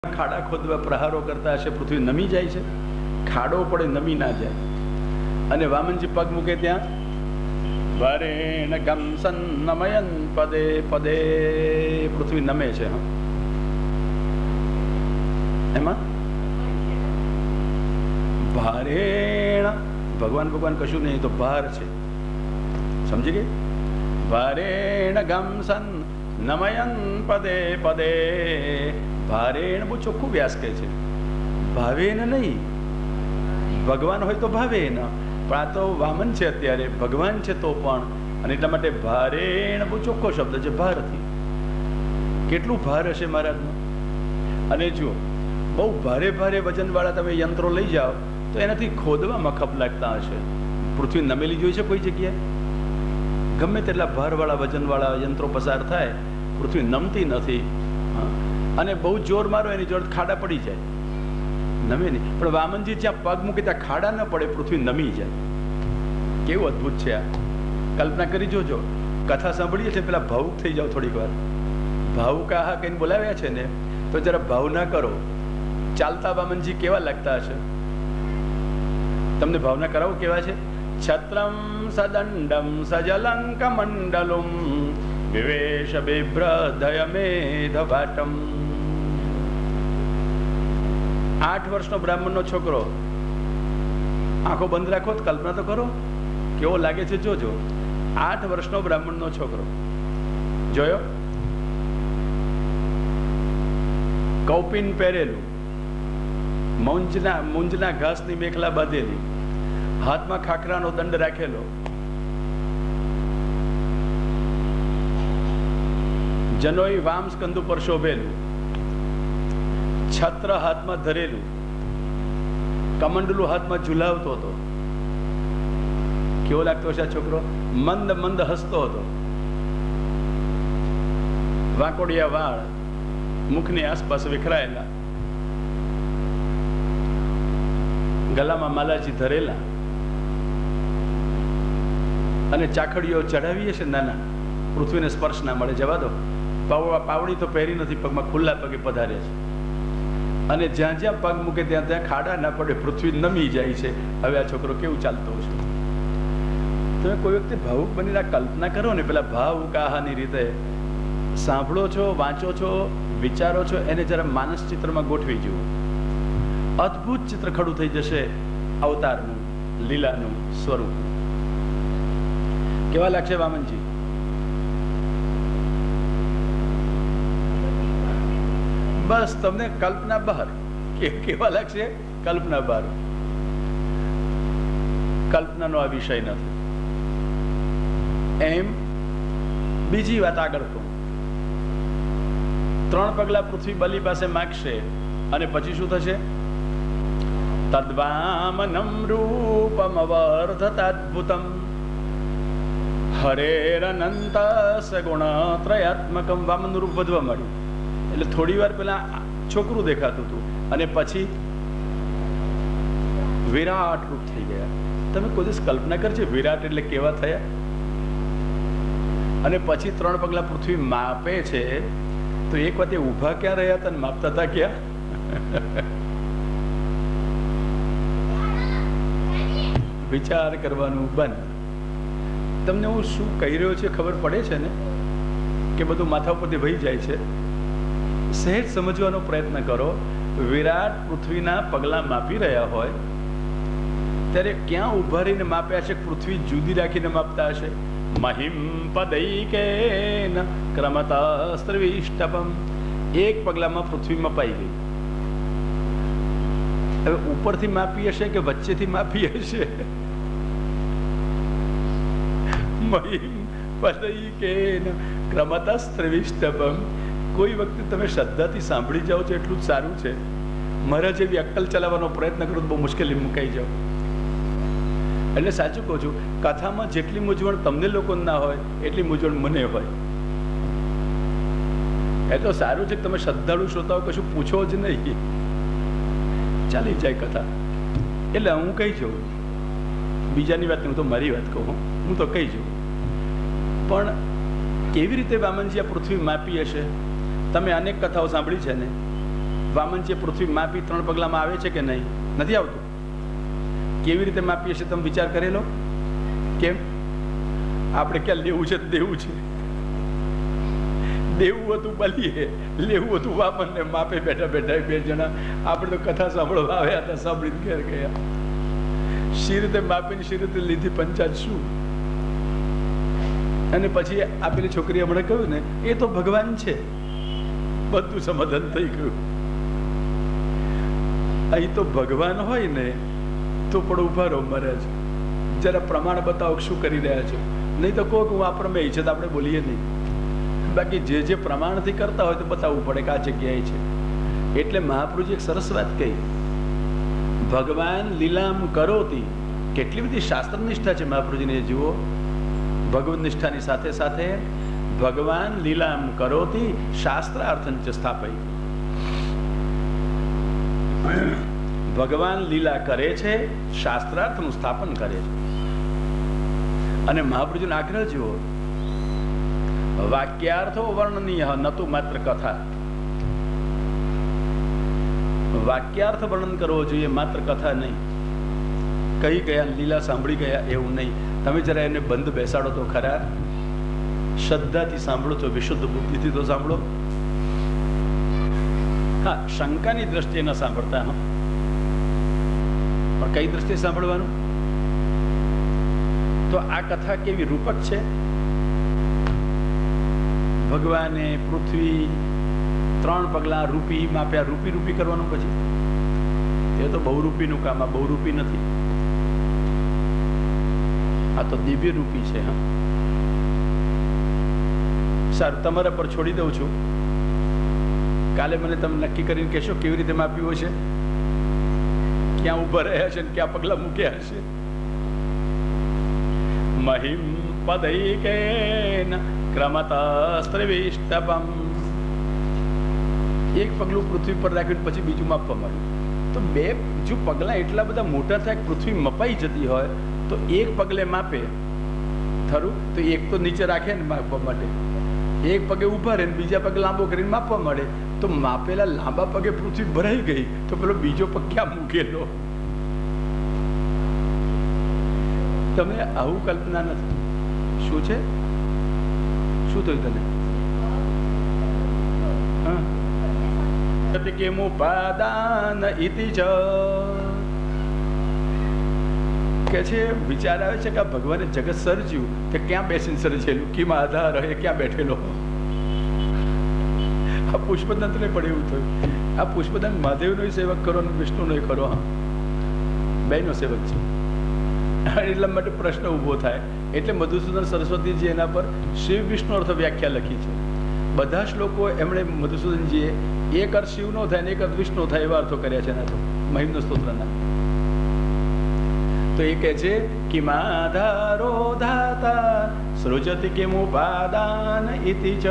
ખાડા ખોદવા પ્રહારો કરતા હશે, પૃથ્વી નમી જાય છે? ખાડો પડે નમી ના જાય. અને વામનજી પગ મૂકે ત્યાં વરેણ ગમસન નમયન પદે પદે પૃથ્વી નમે છે. એમાં ભારેણ ભગવાન ભગવાન કશું નહીં, તો ભાર છે. સમજી ગઈ? ભારેણ ગમસન નમયન પદે પદે. ભારેણ બહુ ચોખ્ખું વ્યાસ કહે છે, ભાવેન નહીં. ભગવાન હોય તો ભાવે ન, પણ આ તો વામન છે, અત્યારે ભગવાન છે તો પણ. અને એટલા માટે ભારેણ બહુ ચોખ્ખો શબ્દ છે, ભારથી. કેટલું ભાર હશે મહારાજનું. અને જુઓ, બહુ ભારે ભારે વજનવાળા તમે યંત્રો લઈ જાઓ તો એનાથી ખોદવામાં ખપ લાગતા હશે. પૃથ્વી નમેલી જોઈ છે કોઈ જગ્યાએ? ગમે તેટલા ભારવાળા વજનવાળા યંત્રો પસાર થાય, પૃથ્વી નમતી નથી. અને બહુ જોર મારો એની જોડે ખાડા પડી જાય, નમે નહીં. પણ વામનજી જ્યાં પગ મૂકે ત્યાં ખાડા ન પડે, પૃથ્વી નમી જાય. કેવું અદભુત છે આ! કલ્પના કરી જોજો. કથા સાંભળીએ છીએ, પેલા ભાવુક થઈ જાઓ થોડીક વાર. ભાવુક આહા કહીને બોલાવ્યા છે ને, તો જરા ભાવ ના કરો. ચાલતા વામનજી કેવા લાગતા હશે? તમને ભાવના કરાવું કેવા છે? છત્રમ સદંડમ સજલંક મંડલુમ વિવેશ બિભ્રદય મેધભાટમ. 8 વર્ષનો બ્રાહ્મણનો છોકરો, આંખો બંધ રાખો, કલ્પના તો કરો કેવો લાગે છે. જોજો, 8 વર્ષનો બ્રાહ્મણનો છોકરો જોયો, કૌપિન પહેરેલું, મૂંજના ઘાસની મેખલા બાંધેલી, હાથમાં ખાખરાનો દંડ રાખેલો, જનોઈ વામ સ્કંદ ઉપર શોભેલું, છત્ર હાથમાં ધરેલું, કમંડલું હાથમાં ઝુલાવતો હતો. કેવો લાગતો હશે આ છોકરો? મંદ મંદ હસતો હતો, વાંકોડિયા વાળ મુખની આસપાસ વિખરાયેલા, ગલામાં માલાજી ધરેલા, અને ચાખડીઓ ચઢાવીએ છે નાના, પૃથ્વીને સ્પર્શ ના મળે. જવા દો, પાવડી તો પહેરી નથી, પગમાં ખુલ્લા પગે પધારે છે. અને જ્યાં જ્યાં પગ મૂકે ત્યાં ત્યાં ખાડા ના પડે, પૃથ્વી નમી જાય છે. હવે આ છોકરો કેવું ચાલતો હશે? તમે કોઈ વખતે ભાવુક બનીને આ કલ્પના કરો ને, પેલા ભાવુકાહાની રીતે સાંભળો છો, વાંચો છો, વિચારો છો, એને જરા માનસ ચિત્રમાં ગોઠવી જુઓ. અદ્ભુત ચિત્ર ખડું થઈ જશે અવતારનું, લીલાનું સ્વરૂપ. કેવા લાગશે વામનજી? બસ તમને કલ્પના બહાર. કેવા લાગશે? કલ્પના બહાર. કલ્પનાનો આ વિષય નથી. એમ બીજી વાત આગળ કહું. 3 પગલા પૃથ્વી બલી પાસે માગશે, અને પછી શું થશે? તદ્વામનમ રૂપમ વર્ધતાદ્ભુતમ હરેરનંત સગુણત્રયાત્મકમ. વામન રૂપ વધવા માંડ્યું. એટલે થોડી વાર પેલા છોકરું દેખાતું હતું, અને પછી વિરાટ રૂપ થઈ ગયા. તમે કોઈ દિવસ કલ્પના કરજો, વિરાટ એટલે કેવા થયા? અને પછી 3 પગલા પૃથ્વી માપે છે, તો એક વાત એ ઊભા ક્યાં રહ્યા હતા ને માપતા હતા ક્યાં? વિચાર કરવાનું બંધ. તમને હું શું કહી રહ્યો છે ખબર પડે છે ને, કે બધું માથા ઉપરથી વહી જાય છે. સહેજ સમજવાનો પ્રયત્ન કરો. વિરાટ પૃથ્વીના પગલા માપી રહ્યા હોય ત્યારે ક્યાં ઉભા રહીને માપ્યા છે? પૃથ્વી જુદી રાખીને માપતા હશે. મહિમ પદૈકેન ક્રમતસ્ત્રવિષ્ટપમ. એક પગલામાં પૃથ્વી મપાઈ ગઈ. હવે ઉપરથી માપી હશે કે વચ્ચેથી માપી હશે? મહિમ પદૈકેન ક્રમતસ્ત્રવિષ્ટપમ. કોઈ વખતે તમે શ્રદ્ધાથી સાંભળી જાઓ છો એટલું જ સારું છે. મારા જેવી અક્કલ ચલાવવાનો પ્રયત્ન કરો તો બહુ મુશ્કેલી મુકાઈ જાઓ. એટલે સાચું કહું છું, કથામાં જેટલી મૂંઝવણ તમને લોકો ના હોય એટલી મૂંઝવણ મને હોય. એ તો સારું છે કે તમે શ્રદ્ધાળુ શ્રોતાઓ કશું પૂછો જ નહીં, ચાલી જાય કથા. એટલે હું કહી જાઉં, બીજાની વાત હું તો મારી વાત કહું, હું તો કહી જાઉં. પણ કેવી રીતે વામનજી આ પૃથ્વી માપી હશે? તમે અનેક કથાઓ સાંભળી છે ને, વામન છે પૃથ્વી માપી 3 પગલામાં આવે છે કે નહીં? નથી આવતું. કેવી રીતે માપીએ છીએ તમે વિચાર કરેલો? કેમ? આપણે ક્યાં લેવું છે દેવું છે. દેવું હતું બલીએ, લેવું હતું વામન ને. માપે બેઠા બેઠા 2 જણા. આપણે તો કથા સાંભળવા આવ્યા હતા, સાંભળી ઘેર ગયા. શી રીતે માપીને શી રીતે લીધી પંચાયત શું? અને પછી આપેલી છોકરીએ હમણાં કહ્યું ને, એ તો ભગવાન છે. બધું સમાધાન થઈ ગયું. અહીં તો ભગવાન હોય ને તો પણ ઉભા રહો મહારાજ, જરા પ્રમાણ બતાવો શું કરી રહ્યા છો. નહીં તો કહો કે હું આ પ્રમેય છે તો આપણે બોલીએ નહીં. બાકી જે પ્રમાણથી કરતા હોય તો બતાવવું પડે કે આ જગ્યાએ છે. એટલે મહાપ્રભુજી એક સરસ વાત કહી, ભગવાન લીલામ કરોતી. કેટલી બધી શાસ્ત્ર નિષ્ઠા છે મહાપ્રભુજીને. જુઓ, ભગવદ નિષ્ઠાની સાથે સાથે ભગવાન લીલામ કરોતી શાસ્ત્રાર્થં ચ સ્થાપય. ભગવાન લીલા કરે છે, શાસ્ત્રાર્થનું સ્થાપન કરે છે. અને મહાપ્રભુજીનો આગ્રહ જુઓ, વાક્યાર્થો વર્ણનીય નતું માત્ર કથા. વાક્યાર્થ વર્ણન કરવો જોઈએ, માત્ર કથા નહીં. કહી ગયા લીલા સાંભળી ગયા એવું નહીં. તમે જરા એને બંધ બેસાડો તો ખરા. શ્રદ્ધાથી સાંભળો છો, વિશુદ્ધ બુદ્ધિથી તો સાંભળો. હા, શંકાની દ્રષ્ટિએ ન સાંભળતા. પણ કઈ દ્રષ્ટિએ સાંભળવાનું? તો આ કથા કેવી રૂપક છે. ભગવાને પૃથ્વી 3 પગલા રૂપી માપ્યા. રૂપી રૂપી કરવાનું પછી એ તો બહુરૂપીનું કામ. આ બહુરૂપી નથી, આ તો દિવ્ય રૂપી છે. હા, સારું, તમારા પર છોડી દઉં છું. કાલે મને તમે નક્કી કરીને કહેશો કેવી રીતે માપ્યું હશે, ક્યાં ઉભા રહ્યા છે, ક્યાં પગલા મૂક્યા હશે. મહિમ પદૈકેન ક્રમતસ્ત્રિવિષ્ટપમ. એક પગલું પૃથ્વી પર રાખ્યું પછી બીજું માપવા માંડ્યું. તો જો પગલા એટલા બધા મોટા થાય પૃથ્વી મપાઈ જતી હોય તો એક પગલે માપે ખરું, તો એક તો નીચે રાખે ને માપવા માટે. એક પગે ઉભા રહે ને બીજા પગે લાંબો કરીને માપવા મળે. તો માપેલા લાંબા પગે પૃથ્વી ભરાઈ ગઈ તો પેલો બીજો પગ ક્યાં મૂકેલો? તમે આવું કલ્પના નથી. શું છે? શું થયું તને? કેમુપાદાન ઇતિ જ કે છે. વિચાર આવે છે કે ભગવાને જગત સર્જ્યું તે ક્યાં બેસીને સર્જેલું, કેમ આધાર એ ક્યાં બેઠેલો. આ પુષ્પદંત ને પડે એવું થયું. આ પુષ્પદંત મહાદેવનો સેવક કરો ને વિષ્ણુનો કરો. હા, બેનો સેવક છે. એટલા માટે પ્રશ્ન ઊભો થાય. એટલે મધુસૂદન સરસ્વતીજી એના પર શિવ વિષ્ણુ અર્થ વ્યાખ્યા લખી છે. બધા શ્લોકો એમણે મધુસૂદનજીએ એક અર્થ શિવનો થાય ને એક અર્થ વિષ્ણુ થાય એવા અર્થો કર્યા છે એના તો મહિમ્ન સ્તોત્રના. તો એ કહે છે કિમાધારો ધાતા સૃજતિ કિમુપાદાન ઇતિ ચ.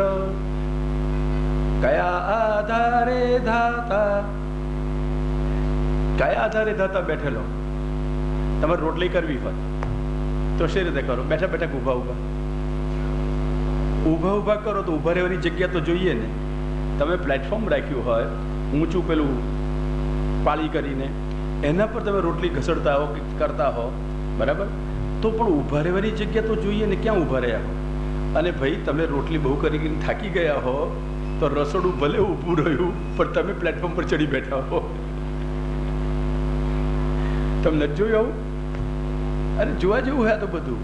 કયા આધારે ધાતા, કયા આધારે ધાતા બેઠેલો. તમારે રોટલી કરવી હોય તો શી રીતે કરો? બેઠા બેઠા ઊભા ઊભા કરો તો ઊભા રહેવાની જગ્યા તો જોઈએ ને. તમે પ્લેટફોર્મ રાખ્યું હોય ઊંચું પેલું પાળી કરીને એના પર તમે રોટલી ઘસડતા હો કે કરતા હો, બરાબર, તો પણ ઊભા રહેવાની જગ્યા તો જોઈએ ને. ક્યાં ઊભા રહ્યા હો? અને ભાઈ તમે રોટલી બહુ કરીને થાકી ગયા હો તો રસોડું ભલે ઊભું રહ્યું પણ તમે પ્લેટફોર્મ પર ચડી બેઠા હો. તમને નથી જોયું આવું? અરે જોવા જેવું હે આ તો બધું.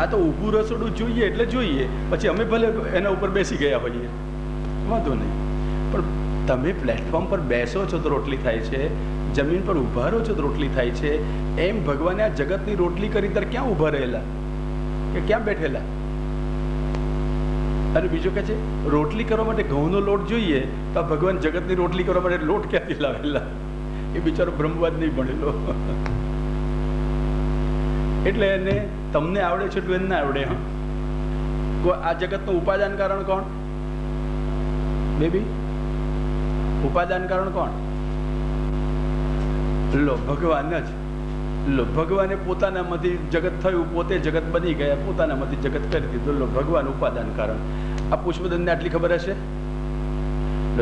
આ તો ઊભું રસોડું જોઈએ એટલે જોઈએ, પછી અમે ભલે એના ઉપર બેસી ગયા હોઈએ, વાંધો નહીં. પણ તમે પ્લેટફોર્મ પર બેસો છો તો રોટલી થાય છે, જમીન પર ઊભા રહો છો તો રોટલી થાય છે. એમ ભગવાને આ જગતની રોટલી કરી ત્યારે ક્યાં ઊભા રહેલા કે ક્યાં બેઠેલા? અને બીજું કહે છે રોટલી કરવા માટે ઘઉંનો લોટ જોઈએ તો ભગવાન જગતની રોટલી કરવા માટે લોટ ક્યાંથી લાવેલા? એ બિચારો બ્રહ્મવાદ નહીં ભણેલો. એટલે એને તમને આવડે છે એટલું એને ના આવડે. હા, આ જગતનું ઉપાદાન કારણ કોણ? બેબી, ઉપાદાન કારણ કોણ? લો ભગવાન જ. લો ભગવાને પોતાનામાંથી જગત થયું, પોતે જગત બની ગયા, પોતાનામાંથી જગત કરી દીધું. લો ભગવાન ઉપાદાન કારણ. આ પુષ્પદંતને આટલી ખબર હશે?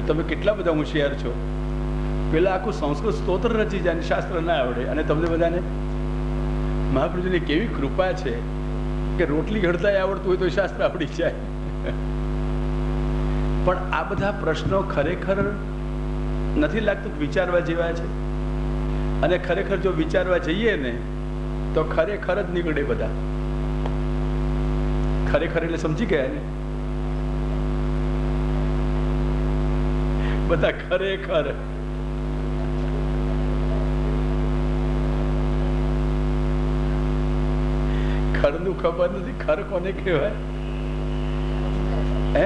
તમે કેટલા બધા હોશિયાર છો. પેલા આખું સંસ્કૃત સ્તોત્ર રચી જાય, શાસ્ત્ર ના આવડે, અને તમને બધાને મહાપ્રભુજીની કેવી કૃપા છે કે રોટલી ઘડતા આવડતું હોય તો શાસ્ત્ર આવડી જાય. પણ આ બધા પ્રશ્નો ખરેખર નથી લાગતું વિચારવા જેવા છે, અને ખરેખર જો વિચારવા જઈએ ને તો ખરેખર જ નીકળે બધા. ખરેખર એટલે સમજી ગયા ને બધા ખરેખર. ખરનું ખબર નથી, ખર કોને કહેવાય? હે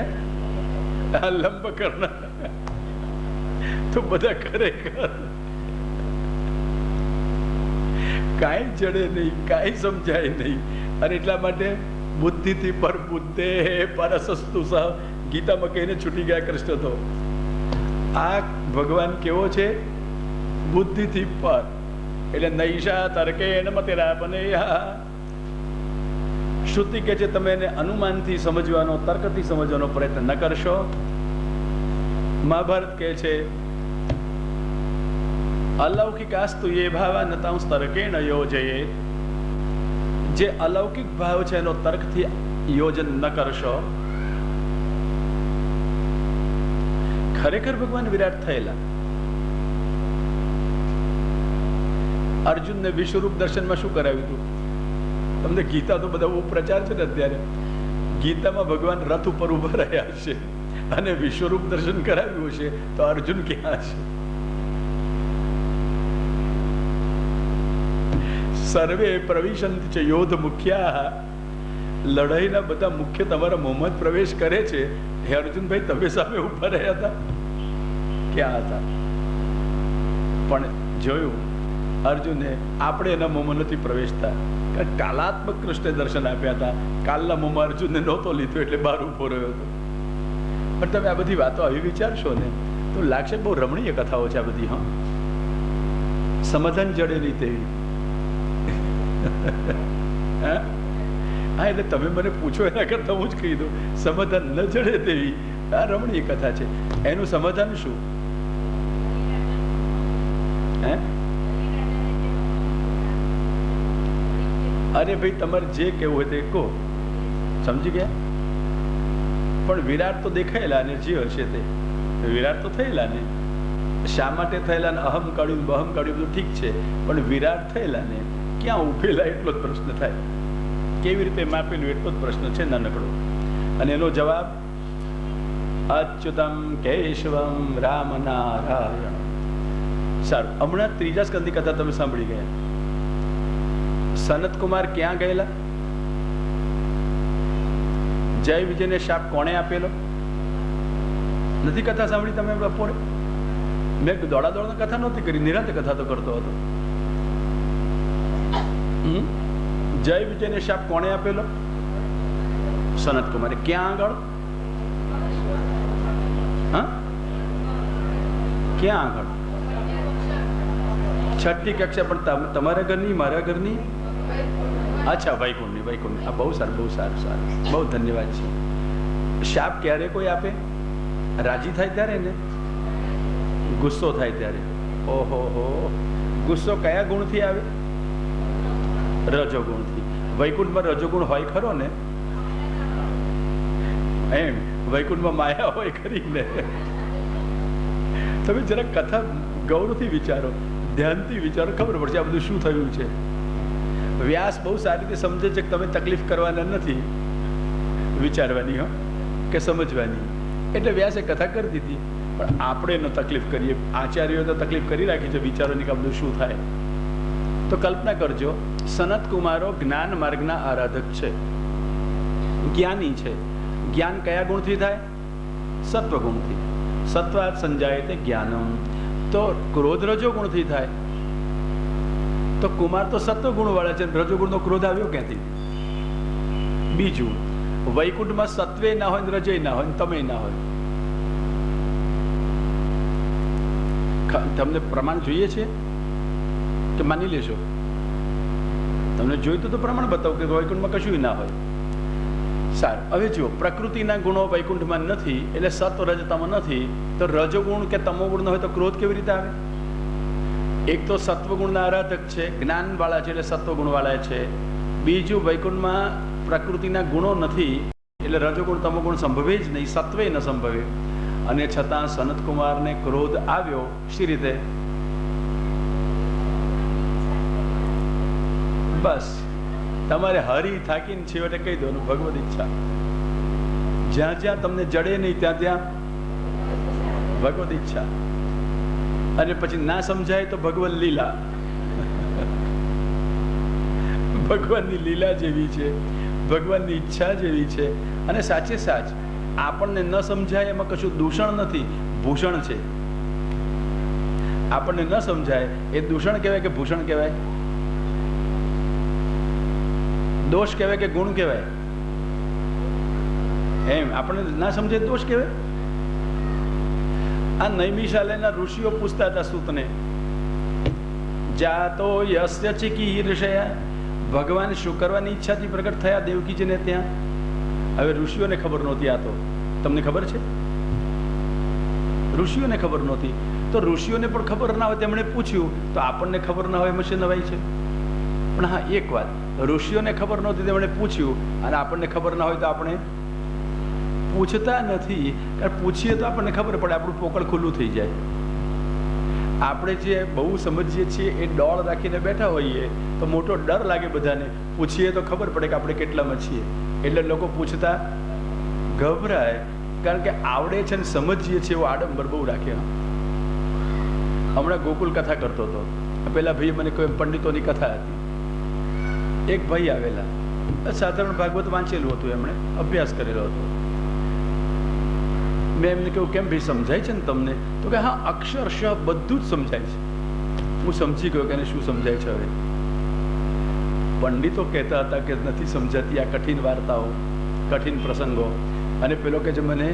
લંબ કરનાર તો બધા ખરેખર કાંઈ જડે નહીં, કાંઈ સમજાય નહીં. અને એટલા માટે બુદ્ધિથી પર બુદ્ધે પરસસ્તુ સહ ગીતામાં કહીને છૂટી ગયા કૃષ્ણ. તો આ ભગવાન કેવો છે? બુદ્ધિથી પર, એટલે નૈષા તર્કે મતિરા બને. શ્રુતિ કે છે તમે એને અનુમાનથી સમજવાનો, તર્કથી સમજવાનો પ્રયત્ન ન કરશો. મહાભારત કહે છે અલૌકિકાસ્તુ એ ભાવા નતાંસ તર્કેણ યોજયે. જે અલૌકિક ભાવ છે એનો તર્કથી યોજન ન કરશો. ખરેખર ભગવાન વિરાટ થયેલા. અર્જુનને વિશ્વરૂપ દર્શનમાં શું કરાવ્યું હતું? તમને ગીતા તો બધા બહુ પ્રચાર છે ને અત્યારે. ગીતામાં ભગવાન રથ ઉપર ઉભા રહ્યા છે અને વિશ્વરૂપ દર્શન કરાવ્યું છે, તો અર્જુન ક્યાં છે? સર્વે પ્રવિશંતિ છે યોધ મુખ્યા. લડાઈના બધા મુખ્ય તમારા મોહમ્મદ પ્રવેશ કરે છે. હે અર્જુનભાઈ, તમે સામે ઉભા રહ્યા હતા, ક્યાં હતા? પણ જોયું અર્જુને, આપણે એના મોંમાં નથી પ્રવેશતા. કાલાત્મક કૃષ્ણે દર્શન આપ્યા હતા. કાલના મોંમાં અર્જુનને નહોતો લીધો એટલે બહાર ઉભો રહ્યો હતો. પણ તમે આ બધી વાતો આવી વિચારશો ને તો લાગશે બહુ રમણીય કથાઓ છે આ બધી. હા, સમાધાન જડે નહીં તેવી. હા, એટલે તમે મને પૂછો એના કરતા હું જ કહી દઉં, સમાધાન ન જડે તેવી આ રમણીય કથા છે. એનું સમાધાન શું? હે? અરે ભાઈ, તમારે જે કહેવું હોય તે કહો, સમજી ગયા? પણ વિરાટ તો દેખાયેલા ને, જે હશે તે વિરાટ તો થયેલા ને. શા માટે થયેલા ને? અહમ કાઢ્યું, બહમ કાઢ્યું, બધું ઠીક છે, પણ વિરાટ થયેલા ને ક્યાં ઉભેલા એટલો જ પ્રશ્ન થાય. કેવી રીતે માપેલું એટલો જ પ્રશ્ન છે નાનકડો. અને એનો જવાબ અચ્યુતમ કેશવમ રામ નારાયણ. સારું, હમણાં ત્રીજા સ્કંદની કથા તમે સાંભળી ગયા. સનત કુમાર ક્યાં ગયેલા? જય વિજયને શાપ કોણે આપેલો? નથી કથા સાંભળી તમે બપોરે? મેં દોડા દોડા કથા નહોતી કરી, નિરાંતે કથા તો કરતો હતો. જય વિજયને શાપ કોણે આપેલો? સનત કુમારે. ક્યાં આગળ? હા, ક્યાં આગળ? છઠ્ઠી કક્ષા. પણ તમારા ઘરની, મારા ઘરની? અચ્છા, વૈકુંઠની. વૈકુંઠની. આ બહુ સારું, બહુ સારું, સારું, બહુ ધન્યવાદ છે. શાપ ક્યારે કોઈ આપે? રાજી થાય ત્યારે ને, ગુસ્સો થાય ત્યારે. ઓહો હો, ગુસ્સો કયા ગુણથી આવે? રજોગુણથી. વૈકુંઠમાં રજોગુણ હોય ખરો ને? એમ વૈકુંઠમાં માયા હોય ખરી ને? તમે જરા કથા ગૌરવથી વિચારો, ધ્યાનથી વિચારો, ખબર પડશે આ બધું શું થયું છે. વ્યાસ બહુ સારી રીતે સમજે છે કે તમે તકલીફ કરવાના નથી, વિચારવાની હો કે સમજવાની. એટલે વ્યાસે કથા કરી દીધી, પણ આપણે ન તકલીફ કરીએ. આચાર્યોએ તો તકલીફ કરી રાખી છે વિચારોની કે આ બધું શું થાય. તો કલ્પના કરજો, સનત કુમારો જ્ઞાન માર્ગના આરાધક છે, જ્ઞાની છે. જ્ઞાન કયા ગુણથી થાય? સત્વગુણથી. સત્વાત સંજાય તે જ્ઞાનમ. તો ક્રોધ રજોગુણથી થાય. તો કુમાર તો સત્વગુણ વાળા છે, રજોગુણનો ક્રોધ આવ્યો ક્યાંથી? બીજું, વૈકુંઠમાં સત્વે ના હોય, રજય ના હોય, તમે ના હોય. તમને પ્રમાણ જોઈએ છે કે માની લેશો? તમને જોઈતું તો પ્રમાણ બતાવો કે વૈકુંઠમાં કશું ના હોય. સારું, હવે જુઓ, પ્રકૃતિના ગુણો વૈકુંઠમાં નથી એટલે સત્વ રજતમ નથી, તો રજોગુણ કે તમોગુણ ન હોય તો ક્રોધ કેવી રીતે આવે? એક તો સત્વગુણના આરાધક છે, જ્ઞાનવાળા છે એટલે સત્વગુણવાળા છે. બીજું, વૈકુંઠમાં પ્રકૃતિના ગુણો નથી એટલે રજોગુણ તમોગુણ સંભવે જ નહીં, સત્વે ન સંભવે. અને છતાં સનતકુમારને ક્રોધ આવ્યો. શી રીતે? બસ તમારે હરી થાકીને છેવટે કહી દો ભગવદ ઈચ્છા. જ્યાં જ્યાં તમને જડે નહીં ત્યાં ત્યાં ભગવદ ઈચ્છા. અને પછી ના સમજાય તો ભગવદ લીલા. ભગવાનની લીલા જેવી છે, ભગવાનની ઈચ્છા જેવી છે. અને સાચે સાચ આપણને ન સમજાય એમાં કશું દૂષણ નથી, ભૂષણ છે. આપણને ન સમજાય એ દૂષણ કહેવાય કે ભૂષણ કહેવાય? દોષ કહેવાય કે ગુણ કહેવાય? એમ આપણને ના સમજાય દોષ કહેવાય. આ નૈમિષાલયના ઋષિઓ પૂછતા હતા સૂતને, જાતો યસ્ય ચિકીર્ષયા, ભગવાન શું કરવાની ઈચ્છાથી પ્રગટ થયા દેવકીજીને ત્યાં? હવે ઋષિઓને ખબર નહોતી. આ તો તમને ખબર છે, ઋષિઓને ખબર નહોતી. તો ઋષિઓને પણ ખબર ના હોય તેમણે પૂછ્યું, તો આપણને ખબર ના હોય એમાં છે નવાઈ છે? પણ હા, એક વાત, ઋષિઓને ખબર નહોતી તેમણે પૂછ્યું, અને આપણને ખબર ના હોય તો આપણે પૂછતા નથી. કારણ પૂછીએ તો આપણને ખબર પડે, આપણું પોકળ ખુલ્લું થઈ જાય. આપણે જે બહુ સમજીએ છીએ એ ડોળ રાખીને બેઠા હોઈએ તો મોટો ડર લાગે બધાને. પૂછીએ તો ખબર પડે કે આપણે કેટલામાં છીએ. એટલે લોકો પૂછતા ગભરાય, કારણ કે આવડે છે ને સમજીએ છીએ એવો આડંબર બહુ રાખે. હમણાં ગોકુલ કથા કરતો હતો, પેલા ભાઈ મને કોઈ પંડિતોની કથા હતી. એક ભાઈ આવેલા, સાધારણ ભાગવત વાંચેલું હતું, એમણે અભ્યાસ કરેલો હતો. મેં એમને કહ્યું, કેમ ભાઈ સમજાય છે ને તમને? તો કે હા, અક્ષરશઃ બધું જ સમજાય છે. હું સમજી ગયો કે એને શું સમજાય છે. હવે પંડિતો કહેતા હતા કે નથી સમજાતી આ કઠિન વાર્તાઓ, કઠિન પ્રસંગો. અને પેલો કે છે મને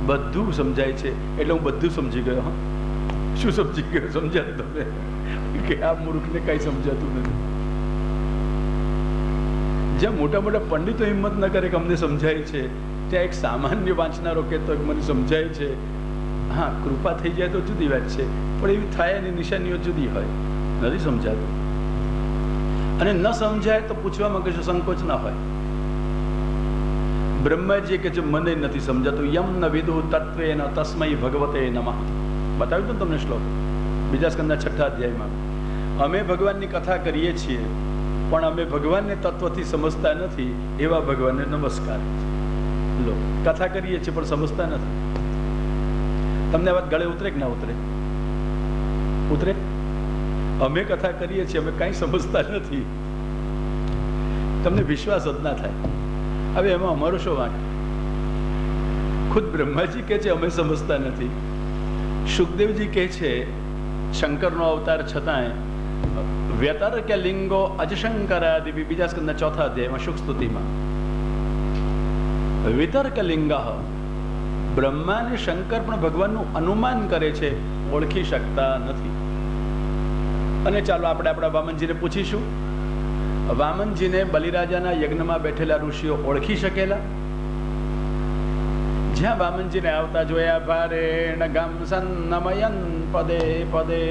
બધું સમજાય છે. એટલે હું બધું સમજી ગયો. હા, શું સમજી ગયો? સમજાતું તમને કે આ મૂર્ખને કઈ સમજાતું નથી. જ્યાં મોટા મોટા પંડિતો હિંમત ન કરે કે અમને સમજાય છે, ત્યાં એક સામાન્ય વાંચનારો કહેતો મને સમજાય છે. હા, કૃપા થઈ જાય તો જુદી વાત છે, પણ એવી થાય એની નિશાનીઓ જુદી હોય. નથી સમજાતું. અને ન સમજાય તો પૂછવામાં કશું સંકોચ ના હોય. બ્રહ્માજી કે જે મને નથી સમજાતું, યમ ન વિદુ તત્વેન તસ્મૈ ભગવતે નમઃ. બતાવ્યું હતું તમને શ્લોક બીજા સ્કંદના 6 અધ્યાયમાં. અમે ભગવાનની કથા કરીએ છીએ, પણ અમે ભગવાનને તત્વથી સમજતા નથી, એવા ભગવાનને નમસ્કાર. લો, કથા કરીએ છીએ પણ સમજતા નથી. તમને વાત ગળે ઉતરે કે ના ઉતરે? ઉતરે. અમે કથા કરીએ છીએ, અમે કાંઈ સમજતા નથી. તમને વિશ્વાસ જ ના થાય. હવે એમાં અમારો શું વાંક? ખુદ બ્રહ્માજી કહે છે અમે સમજતા નથી. સુખદેવજી કહે છે શંકરનો અવતાર છતાંય વ્યતર્ક લિંગો અજશંકરાદિ, બીજા સ્કંદના 4 અધ્યાયમાં શુક સ્તુતિમાં વિતર્ક લિંગ. બ્રહ્મા અને શંકર પણ ભગવાનનું અનુમાન કરે છે, ઓળખી શકતા નથી. અને ચાલો આપણે આપણા વામનજીને પૂછીશું. વામનજીને બલિરાજાના યજ્ઞમાં બેઠેલા ઋષિઓ ઓળખી શકેલા? જ્યાં વામનજીને આવતા જોયા, ભારેણ ગમ સન્નમયન પદે પદે.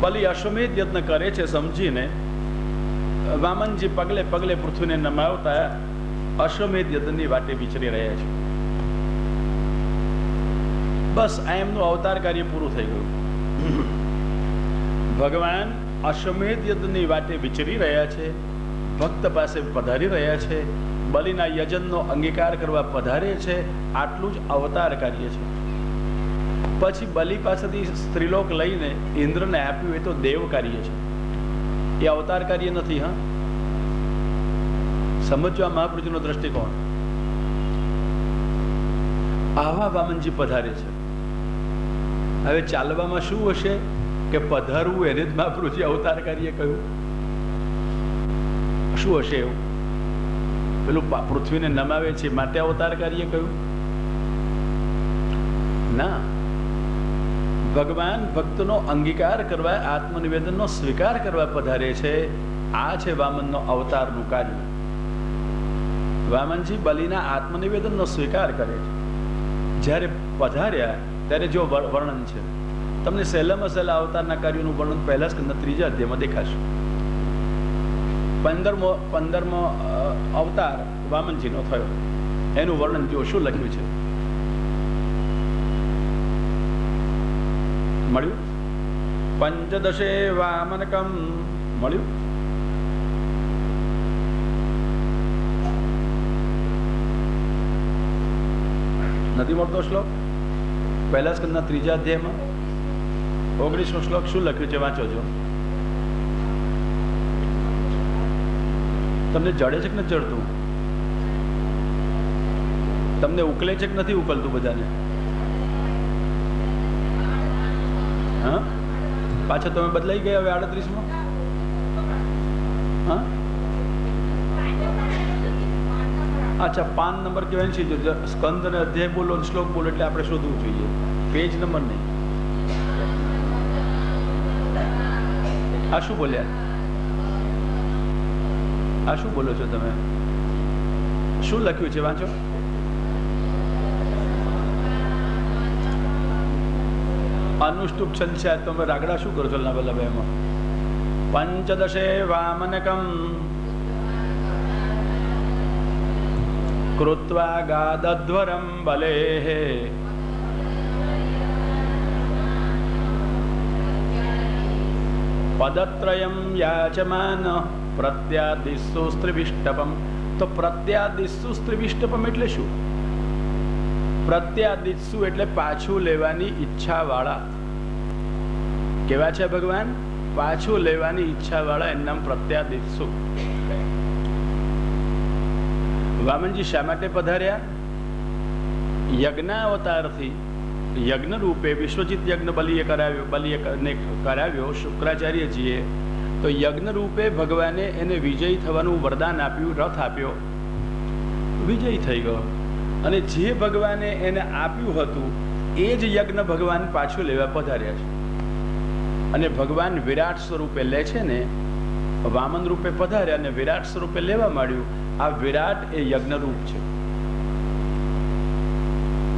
બલિ અશ્વમેધ યજ્ઞ કરે છે સમજીને, વામનજી પગલે પગલે પૃથ્વીને નમાવતા અશ્વમેધ યજ્ઞની વાટે વિચરી રહ્યા છે. બસ આ એમનું અવતાર કાર્ય પૂરું થઈ ગયું. ભગવાન અશ્વમેધ યજ્ઞની વાટે વિચરી રહ્યા છે, ભક્ત પાસે પધારી રહ્યા છે, બલિના યજનનો અંગીકાર કરવા પધારે છે. આટલું જ અવતાર કાર્ય છે. પછી બલિ પાસેથી સ્ત્રીલોક લઈને ઇન્દ્રને આપ્યું, એ તો દેવ કાર્ય છે, એ અવતાર કાર્ય નથી. હા, સમજવા મહાપુરુષનો દ્રષ્ટિકોણ. આવા વામનજી પધારે છે. હવે ચાલવામાં શું હશે કે પધારવું એને જ મહાપુરુષે અવતાર કાર્ય કહ્યું? શું હશે એવું? પેલું પૃથ્વીને નમાવે છે માટે અવતાર કાર્ય કહ્યું? ના, ભગવાન ભક્તનો અંગીકાર કરવા, આત્મનિવેદનનો સ્વીકાર કરવા પધારે છે. આ છે વામનનો અવતારનું કાર્ય. વામનજી બલિના આત્મનિવેદનનો સ્વીકાર કરે છે. જ્યારે પધાર્યા ત્યારે જો વર્ણન છે, તમને સહેલામાં સહેલા અવતારના કાર્યોનું વર્ણન પહેલા સ્કંદના 3 અધ્યાયમાં દેખાશે. 15મો અવતાર વામનજીનો થયો, એનું વર્ણન જો શું લખ્યું છે. મળ્યું? પંચદશે વામનકમ મળ્યું? નથી મળતો શ્લોક? પહેલા સ્કંદના 3 અધ્યાયમાં 19મો શ્લોક શું લખ્યું છે? વાંચો છો. તમને જડે છે કે નથી જડતું? તમને ઉકલે છે કે નથી ઉકલતું બધાને? હા, પાછા તમે બદલાઈ ગયા હવે 38માં? હા, અચ્છા, 5 નંબર કહેવાય છે. સ્કંદ અને અધ્યાય બોલો, શ્લોક બોલો એટલે આપણે શોધવું જોઈએ, પેજ નંબર નહીં. આ શું બોલ્યા? આ શું બોલો છો તમે? શું લખ્યું છે? વાંચો. અનુષ્ટુપ છંદ છે. તમે રાગડા શું કરો છો? વલ્લભ એમાં પંચદશે વામનકમ કૃત્વા ગાદધ્વરમ બલેહ પદત્રયમ યાચમાન પ્રત્યાદિસ્સુ સ્ત્રીવિષ્ટપમ. તો પ્રત્યાદિસ્સુ સ્ત્રીવિષ્ટપમ એટલે શું? પ્રત્યાદિત્સુ એટલે પાછું લેવાની ઈચ્છા વાળા. કેવા છે ભગવાન? પાછું લેવાની ઈચ્છા વાળા, એનું નામ પ્રત્યાદિત્સુ. વામનજી શા માટે પધાર્યા? યજ્ઞાવતારથી યજ્ઞ રૂપે વિશ્વજીત યજ્ઞ બલિએ કરાવ્યો શુક્રાચાર્યજીએ. તો યજ્ઞ રૂપે ભગવાને એને વિજયી થવાનું વરદાન આપ્યું, રથ આપ્યો, વિજયી થઈ ગયો. અને જે ભગવાને એને આપ્યું હતું એ જ યજ્ઞ ભગવાન પાછું લેવા પધાર્યા છે. અને ભગવાન વિરાટ સ્વરૂપે લે છે ને, વામન રૂપે પધાર્યા અને વિરાટ સ્વરૂપે લેવા માંડ્યું. આ વિરાટ એ યજ્ઞ રૂપ છે.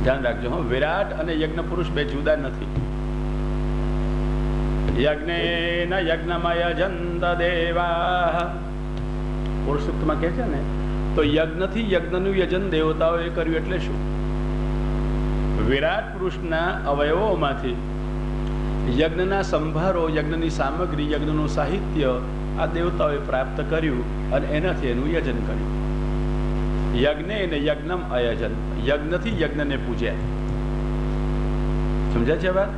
ધ્યાન રાખજો. વિરાટ અને યજ્ઞ પુરુષ બે જુદા નથી. યજ્ઞેન યજ્ઞમય જંત દેવા પુરુષોત્તમાં કહે છે ને, તો યજ્ઞથી યજ્ઞનું યજન દેવતાઓએ કર્યું. એટલે શું? વિરાટ પુરુષના અવયવોમાંથી યજ્ઞના સંભારો, યજ્ઞની સામગ્રી, યજ્ઞનું સાહિત્ય આ દેવતાઓએ પ્રાપ્ત કર્યું અને એનાથી એનું યજન કર્યું. યજ્ઞ એને યજ્ઞમ અયજન, યજ્ઞથી યજ્ઞને પૂજ્યા. સમજ્યા છે વાત?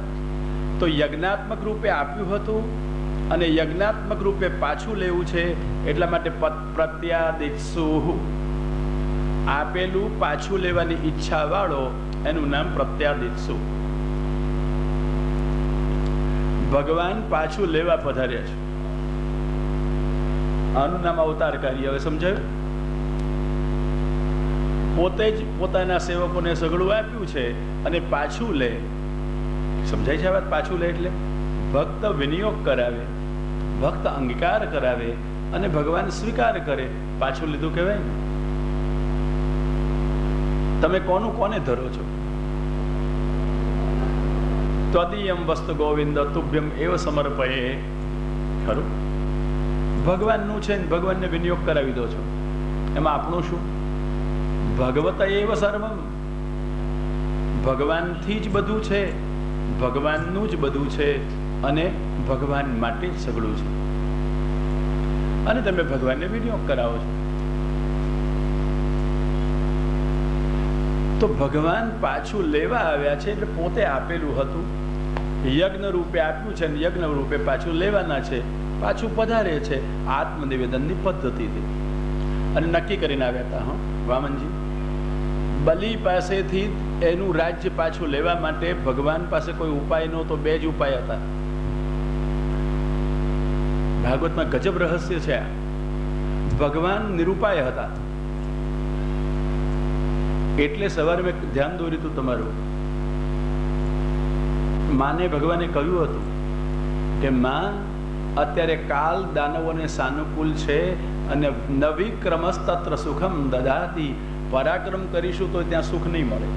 તો યજ્ઞાત્મક રૂપે આપ્યું હતું અને યજ્ઞાત્મક રૂપે પાછું લેવું છે. એટલા માટે પ્રત્યાદિત્સુ, આપેલું પાછું લેવાની ઈચ્છા વાળો, એનું નામ પ્રત્યાદિત્સુ. ભગવાન પાછું લેવા પધાર્યા છે. આનું નામ અવતાર કાર્ય. હવે સમજાયું? પોતે જ પોતાના સેવકોને સગડું આપ્યું છે અને પાછું લે. સમજાય છે વાત? પાછું લે એટલે ભક્ત વિનિયોગ કરાવે, ભક્ત અંગીકાર કરાવે અને ભગવાન સ્વીકાર કરે. પાછું લીધું કહેવાય ને. તમે કોનું કોને ધરો છો? ત્વદીયમ વસ્તુ ગોવિંદ તુભ્યમ એવ સમર્પયે. ખરું? ભગવાનનું છે ને ભગવાનને વિનિયોગ કરાવી દો છો. એમાં આપણું શું? ભગવત એવ સર્વમ. ભગવાનથી જ બધું છે, ભગવાનનું જ બધું છે અને ભગવાન માટે જ સગળું છે. અને તમે ભગવાનને વિનિયોગ કરાવો છો. તો ભગવાન પાછું લેવા આવ્યા છે એટલે પોતે આપેલું હતું, યજ્ઞ રૂપે આપ્યું છે અને યજ્ઞ રૂપે પાછું લેવાના છે. પાછું પધારે છે આત્મનિવેદનની પદ્ધતિથી. અને નક્કી કરીને આવ્યા હતા. વામનજી બલિ પાસેથી એનું રાજ્ય પાછું લેવા માટે ભગવાન પાસે કોઈ ઉપાય નહોતો. 2 જ ઉપાય હતા. ભાગવતમાં ગજબ રહસ્ય છે. ભગવાન નિરુપાય હતા. એટલે સવારે મેં ધ્યાન દોર્યું હતું તમારું. માને ભગવાને કહ્યું હતું કે માં, અત્યારે કાલ દાનવોને સાનુકૂળ છે અને નવિક્રમસ્તત્ર સુખમ દદાતિ. પરાક્રમ કરીશું તો ત્યાં સુખ નહીં મળે,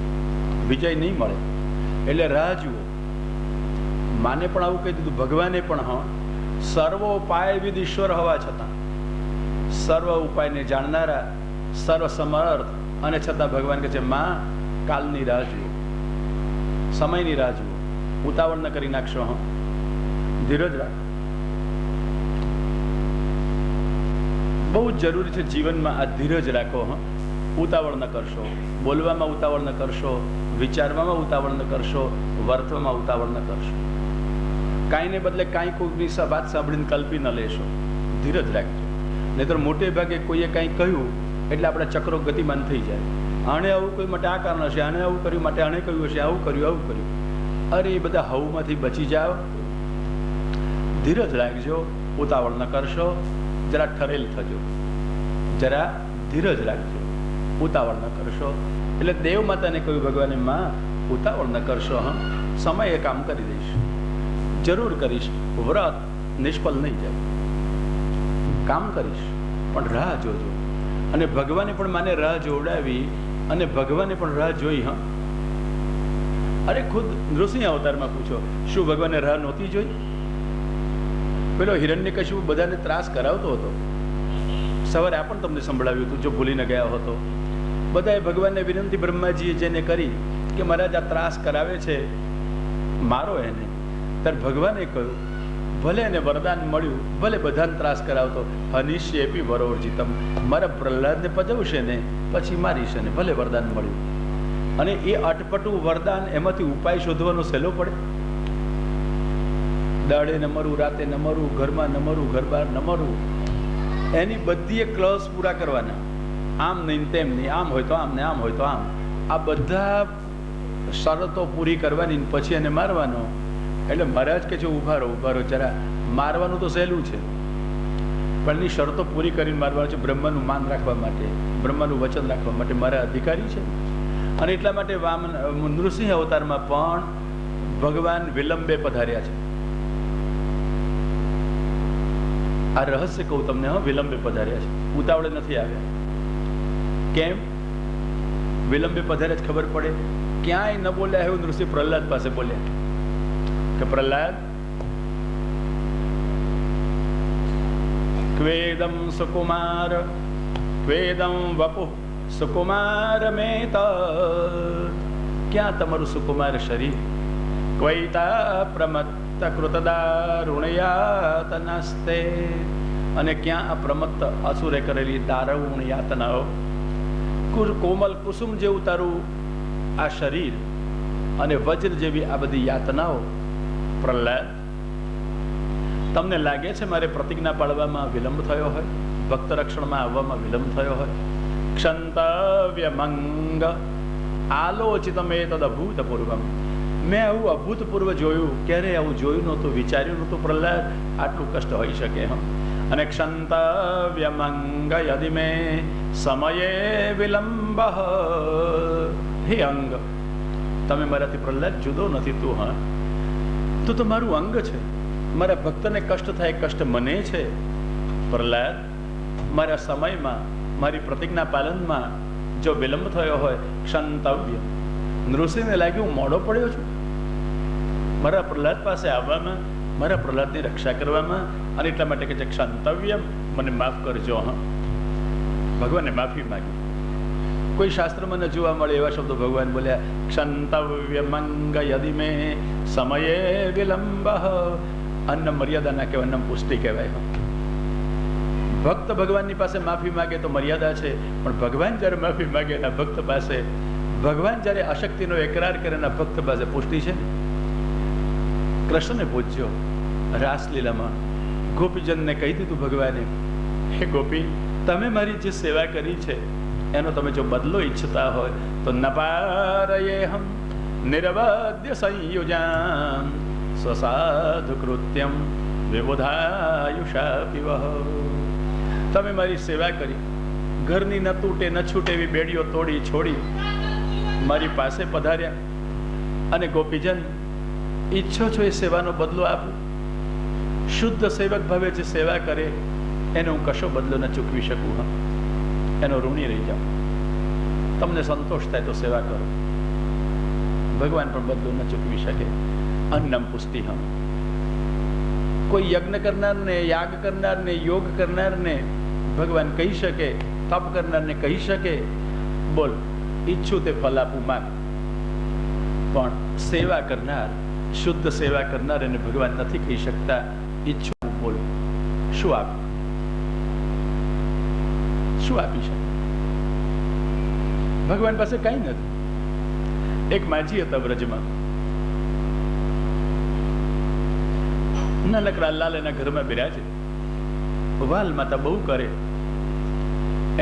વિજય નહીં મળે. એટલે રાહ જુઓ. માને પણ આવું કહી દીધું, ભગવાને પણ. હા, સર્વોપાય વિદ ઈશ્વર હોવા છતાં, સર્વ ઉપાયને જાણનારા, સર્વ સમર્થ, અને છતાં ભગવાન કહે છે માં કાલની રાહ જુઓ, સમયની રાહ જુઓ, ઉતાવળ ન કરી નાખશો. હા, ધીરજ રાખો. બહુ જ જરૂરી છે જીવનમાં આ ધીરજ રાખો. હા, ઉતાવળ ન કરશો, બોલવામાં ઉતાવળ ન કરશો, વિચારવામાં ઉતાવળ ન કરશો, વર્તવામાં ઉતાવળ ન કરશો. કાંઈને બદલે કાંઈ કોઈની વાત સાંભળીને કલ્પી ન લેશો. ધીરજ રાખજો. નહીંતર મોટે ભાગે કોઈએ કાંઈ કહ્યું એટલે આપણા ચક્રો ગતિમાન થઈ જાય. આણે આવું કોઈ માટે આ કારણ હશે, આણે આવું કર્યું માટે આણે કહ્યું હશે, આવું કર્યું, આવું કર્યું. અરે એ બધા હવમાંથી બચી જાઓ. ધીરજ રાખજો, ઉતાવળ ન કરશો. જરા ઠરેલ થજો, જરા ધીરજ રાખજો, ઉતાવળ ન કરશો. એટલે દેવ માતાને કહ્યું ભગવાને, માં ઉતાવળ ન કરશો. હા, સમયે કામ કરી દઈશ, જરૂર કરીશ. વ્રત નિષ્ફળ નહીં જાય, કામ કરીશ, પણ રાહ જોજો. અને ભગવાને પણ માને રાહ જોવડાવી, અને ભગવાને પણ રાહ જોઈ. હા, અરે ખુદ નૃસિંહ અવતારમાં પૂછો, શું ભગવાને રાહ નહોતી જોઈ? પેલો હિરણ્યકશિપુ બધાને ત્રાસ કરાવતો હતો. સવારે આ પણ તમને સંભળાવ્યું હતું, જો ભૂલી ન ગયા હતો. બધાએ ભગવાનને વિનંતી બ્રહ્માજીએ જેને કરી કે મહારાજ આ ત્રાસ કરાવે છે, મારો એને. ત્યારે ભગવાને કહ્યું, ભલે એને વરદાન મળ્યું, ભલે બધાને ત્રાસ કરાવતો, હનિષ્યેપી વરોર્જિતમ. મારા પ્રહલાદને પજવશે ને પછી મારીશ ને, ભલે વરદાન મળ્યું. અને એ અટપટું વરદાન, એમાંથી ઉપાય શોધવાનો સહેલો પડે. દાડે ન મરું, રાતે ન મરું, ઘરમાં ન મરું, ઘર બહાર ન મરું. એની બધી ક્લોઝ પૂરા કરવાના. આમ નહીં તેમ નહીં, આમ હોય તો આમ ને આમ હોય તો આમ. આ બધા શરતો પૂરી કરવાની, પછી એને મારવાનો. એટલે મહારાજ કે છે ઉભા રહો, ઉભા રહો જરા. મારવાનું તો સહેલું છે, પણ એની શરતો પૂરી કરીને મારવાનું છે. બ્રહ્માનું માન રાખવા માટે, બ્રહ્માનું વચન રાખવા માટે મારા અધિકારી છે. અને એટલા માટે નૃસિંહ અવતારમાં પણ ભગવાન વિલંબે પધાર્યા છે. આ રહસ્ય કહું તમને. હા, વિલંબે પધાર્યા છે, ઉતાવળે નથી આવ્યા. કેમ વિલંબે પધાર્યા જ ખબર પડે. ક્યાંય ન બોલ્યા એવું નૃસિંહ પ્રહલાદ પાસે બોલ્યા કે પ્રહલાદ, ક્વેદમ સુકુમાર, ક્વેદમ વપુ સુકુમાર મેત. ક્યાં તમારું સુકુમાર શરીર? ક્વૈતા પ્રમત્ત કૃતદારુણયાતનસ્તે. અને ક્યાં આ પ્રમત્ત અસુરે કરેલી દારુણ યાતનાઓ? કોમલ કુસુમ જેવું તારું આ શરીર, અને વજ્ર જેવી આ બધી યાતનાઓ. પ્રહલાદ, તમને લાગે છે મારે પ્રતિજ્ઞા પાળવામાં વિલંબ થયો હોય, ભક્ત રક્ષણમાં આવવામાં વિલંબ થયો હોય? ક્ષંતવ્ય મંગ આલોચિતમે તદ અભૂતપૂર્વમ. મેં આવું અભૂતપૂર્વ જોયું, ક્યારે આવું જોયું નહોતું, વિચાર્યું નહોતું પ્રહલાદ આટલું કષ્ટ હોઈ શકે. હમ. અને ક્ષંતવ્ય મંગ યદિ મે સમયે વિલંબ. હે અંગ, તમે મારાથી પ્રહલાદ જુદો નથી. તું હા, તું તો મારું અંગ છે. મારા ભક્તને કષ્ટ થાય, કષ્ટ મને છે. પ્રહલાદ, મારા સમયમાં, મારી પ્રતિજ્ઞા પાલનમાં જો વિલંબ થયો હોય, ક્ષંતવ્ય. નૃસિંહને લાગ્યું હું મોડો પડ્યો છું મારા પ્રહલાદ પાસે આવવામાં, મારા પ્રહલાદની રક્ષા કરવામાં. અને એટલા માટે કે છે ક્ષંતવ્ય, મને માફ કરજો. હા, ભગવાનને માફી માગી. કોઈ શાસ્ત્રમાં ન જોવા મળે એવા શબ્દો ભગવાન બોલ્યા. ક્ષંતવ્ય મંગ યદિ મે સમયે વિલંબ. અન્ન મર્યાદા ના કહેવાય, અન્ન પુષ્ટિ કહેવાય. ભક્ત ભગવાનની પાસે માફી માગે તો મર્યાદા છે, પણ ભગવાન જ્યારે માફી માગે એના ભક્ત પાસે, ભગવાન જ્યારે અશક્તિનો એકરાર કરે એના ભક્ત પાસે પુષ્ટિ છે. કૃષ્ણને પૂછજો, રાસલીલામાં ગોપીજનને કહી દીધું ભગવાને, હે ગોપી, તમે મારી જે સેવા કરી છે એનો તમે જો બદલો ઈચ્છતા હોય તો નપારયેહમ નિરવદ્ય સંયુજામ સ્વસાધુ કૃત્યમ વિબુધાયુષા પીવ. તમે મારી સેવા કરી, ઘરની ન તૂટે ન છૂટે એવી બેડીઓ તોડી છોડી મારી પાસે પધાર્યા, અને ગોપીજન ઈચ્છો છો એ સેવાનો બદલો આપું. શુદ્ધ સેવક ભાવે જે સેવા કરે એને હું કશો બદલો ન ચૂકવી શકું. હા, એનો ઋણી રહી જાઉં. તમને સંતોષ થાય તો સેવા કરો. ભગવાન પણ બદલો ન ચૂકવી શકે. અન્નમ પુષ્ટિહમ. કોઈ યજ્ઞ કરનારને, યાગ કરનારને, યોગ કરનારને ભગવાન કહી શકે, તપ કરનારને કહી શકે, બોલ ઈચ્છું તે ફલ આપું માંગ. પણ સેવા કરનાર, શુદ્ધ સેવા કરનાર એને ભગવાન નથી કહી શકતા, ઈચ્છું બોલ શું આપ, શું આપી શકે? ભગવાન પાસે કઈ નથી. એક માજી હતા વ્રજમાં, નાનકડા લાલ એના ઘરમાં બિરાજે, વાલ માતા બહુ કરે,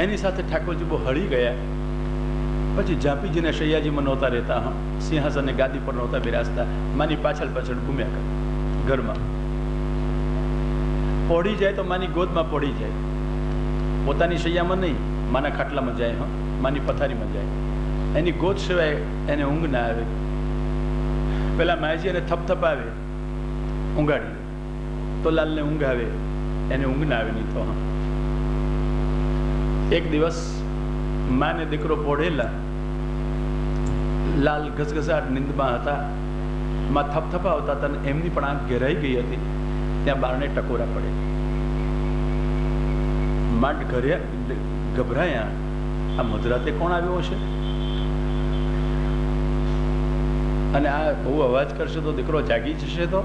એની સાથે ઠાકોરજી બહુ હળી ગયા. પછી ઝાંપીજીને શૈયાજીમાં નહોતા રહેતા, સિંહાસને ગાદી પર નહોતા બિરાજતા, માની પાછળ પાછળ ઘૂમ્યા કરે ઘરમાં. પોઢી જાય તો માની ગોદમાં પોઢી જાય, પોતાની શૈયામાં નહીં, માના ખાટલામાં જાય, માની પથારીમાં જાય. એની ગોદ સિવાય એને ઊંઘ ના આવે. પેલા માજી એને થપથપાવે, ઊંઘાડી લે, તો લાલને ઊંઘ આવે, એને ઊંઘ ના આવે નહીં તો. એક દિવસ માને દીકરો પોઢેલા, લાલ ઘસઘસાટ નિંદમાં હતા, માં થપથપાવતા હતા, એમની પણ આંખ ઘેરાઈ ગઈ હતી. ત્યાં બારણે ટકોરા પડે, માંડ ઘરે ગભરાયા, આ મધરાતે કોણ આવ્યો હશે? અને આ બહુ અવાજ કરશે તો દીકરો જાગી જશે તો.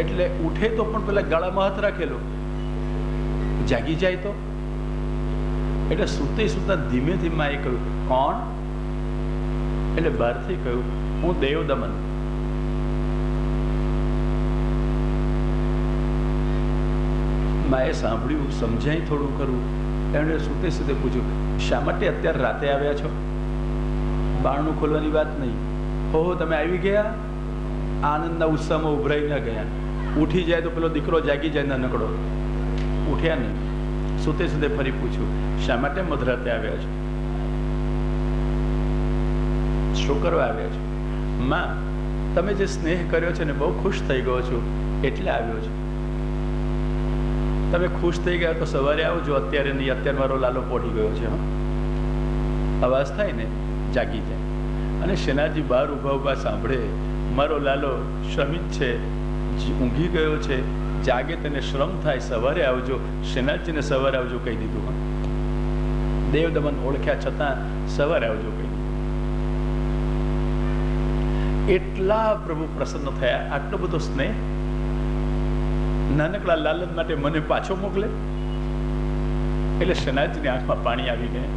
એટલે ઉઠે તો પણ પેલા ગાળામાં હાથ રાખેલો, જાગી જાય તો. એટલે સૂતે સૂતા ધીમેથી માએ કહ્યું, કોણ? એટલે બહારથી કહ્યું, હું દેવદમન. માએ સાંભળ્યું, સમજાય થોડું ખરું. એમણે સૂતે સૂતે પૂછ્યું, શા માટે અત્યારે રાતે આવ્યા છો? બારણું ખોલવાની વાત નહીં. હો તમે આવી ગયા? આનંદના ઉત્સાહમાં ઉભરાઈ ન ગયા. ઉઠી જાય તો પેલો દીકરો જાગી જાય, નાનકડો ઉઠ્યા નહીં. સૂતે સૂતે ફરી પૂછ્યું, શા માટે મધરાતે આવ્યા છો? શું કરવા આવ્યા છો? માં, તમે જે સ્નેહ કર્યો છે ને બહુ ખુશ થઈ ગયો છું એટલે આવ્યો છું. તમે ખુશ થઈ ગયા તો સવારે આવજો, અત્યારે નહીં, અત્યારે મારો લાલો પોઢી ગયો છે. અવાજ થાય ને જાગી જાય. અને શેનાજી બહાર ઊભા ઊભા સાંભળે, મારો લાલો શ્રમિત છે, ઊંઘી ગયો છે, જાગે તેને શ્રમ થાય, સવારે આવજો. શેનાજીને સવારે આવજો કહી દીધું. દેવદમન ઓળખ્યા છતાં સવારે આવજો કહી દીધું. એટલા પ્રભુ પ્રસન્ન થયા. આટલો બધો સ્નેહ નાનકડા લાલન માટે મને પાછો મોકલે. એટલે શેનાજીની આંખમાં પાણી આવી ગયા.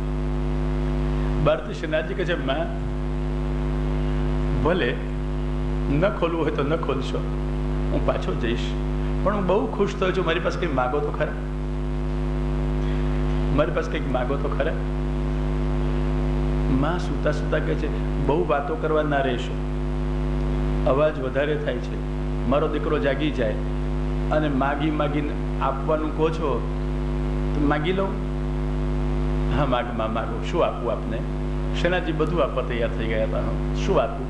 બહારથી શેનાજી કહે છે, માં ભલે ન ખોલવું હોય તો ન ખોલશો, હું પાછો જઈશ, પણ હું બહુ ખુશ થયો છું. મારી પાસે કંઈક માગો તો ખરા, મારી પાસે કંઈક માગો તો ખરા. માં સૂતા સૂતા કહે છે, બહુ વાતો કરવા ના રહેશો, અવાજ વધારે થાય છે. મારો દીકરો જાગી જાય અને માગી માગીને આપવાનું કહો છો તો માગી લઉં. હા માગમાં માગો, શું આપવું આપને? શેનાજી બધું આપવા તૈયાર થઈ ગયા હતા. શું આપવું?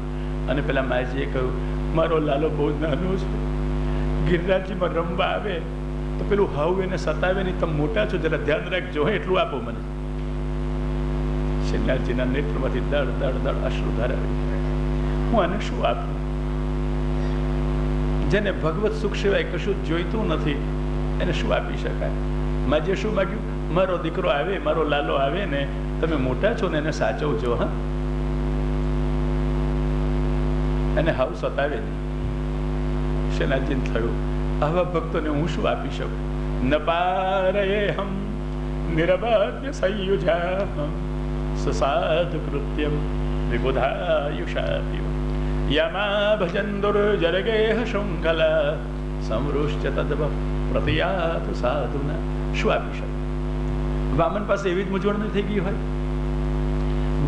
અને પેલા માજીએ કહ્યું, મારો લાલો બહુ નાનો છે, ગિરિરાજજીમાં રમવા આવે તો પેલું હાવ એને સતાવે નહીં, તમે મોટા છો, જરા ધ્યાન રાખજો, એટલું આપો મને. શેનાજીના નેત્રમાંથી દળ દળ દળ અશ્રુધારા આવી જાય. હું આને શું આપું? જેને ભગવત સુખ સિવાય કશું જોઈતું નથી એને શું આપી શકાય? માજીએ શું માગ્યું? મારો દીકરો આવે, મારો લાલો આવે ને, તમે મોટા છો ને એને સાચવજો. હા, એને હાવ સતાવે નહીં. શેનાજીને થયું, આવા ભક્તોને હું શું આપી શકું? ન પારે હમ નિરબાધ્ય સંયુજા સુસાધુ કૃત્યમ વિબુધાયુષાપિ યમા ભજન દુર્જરગેહ શૃંખલા સમૃષ્ટ તદ્વ પ્રતિયાતુ સાધુના. શું આપી શકે? વામન પાસે એવી જ મૂંઝવણ થઈ ગઈ હોય.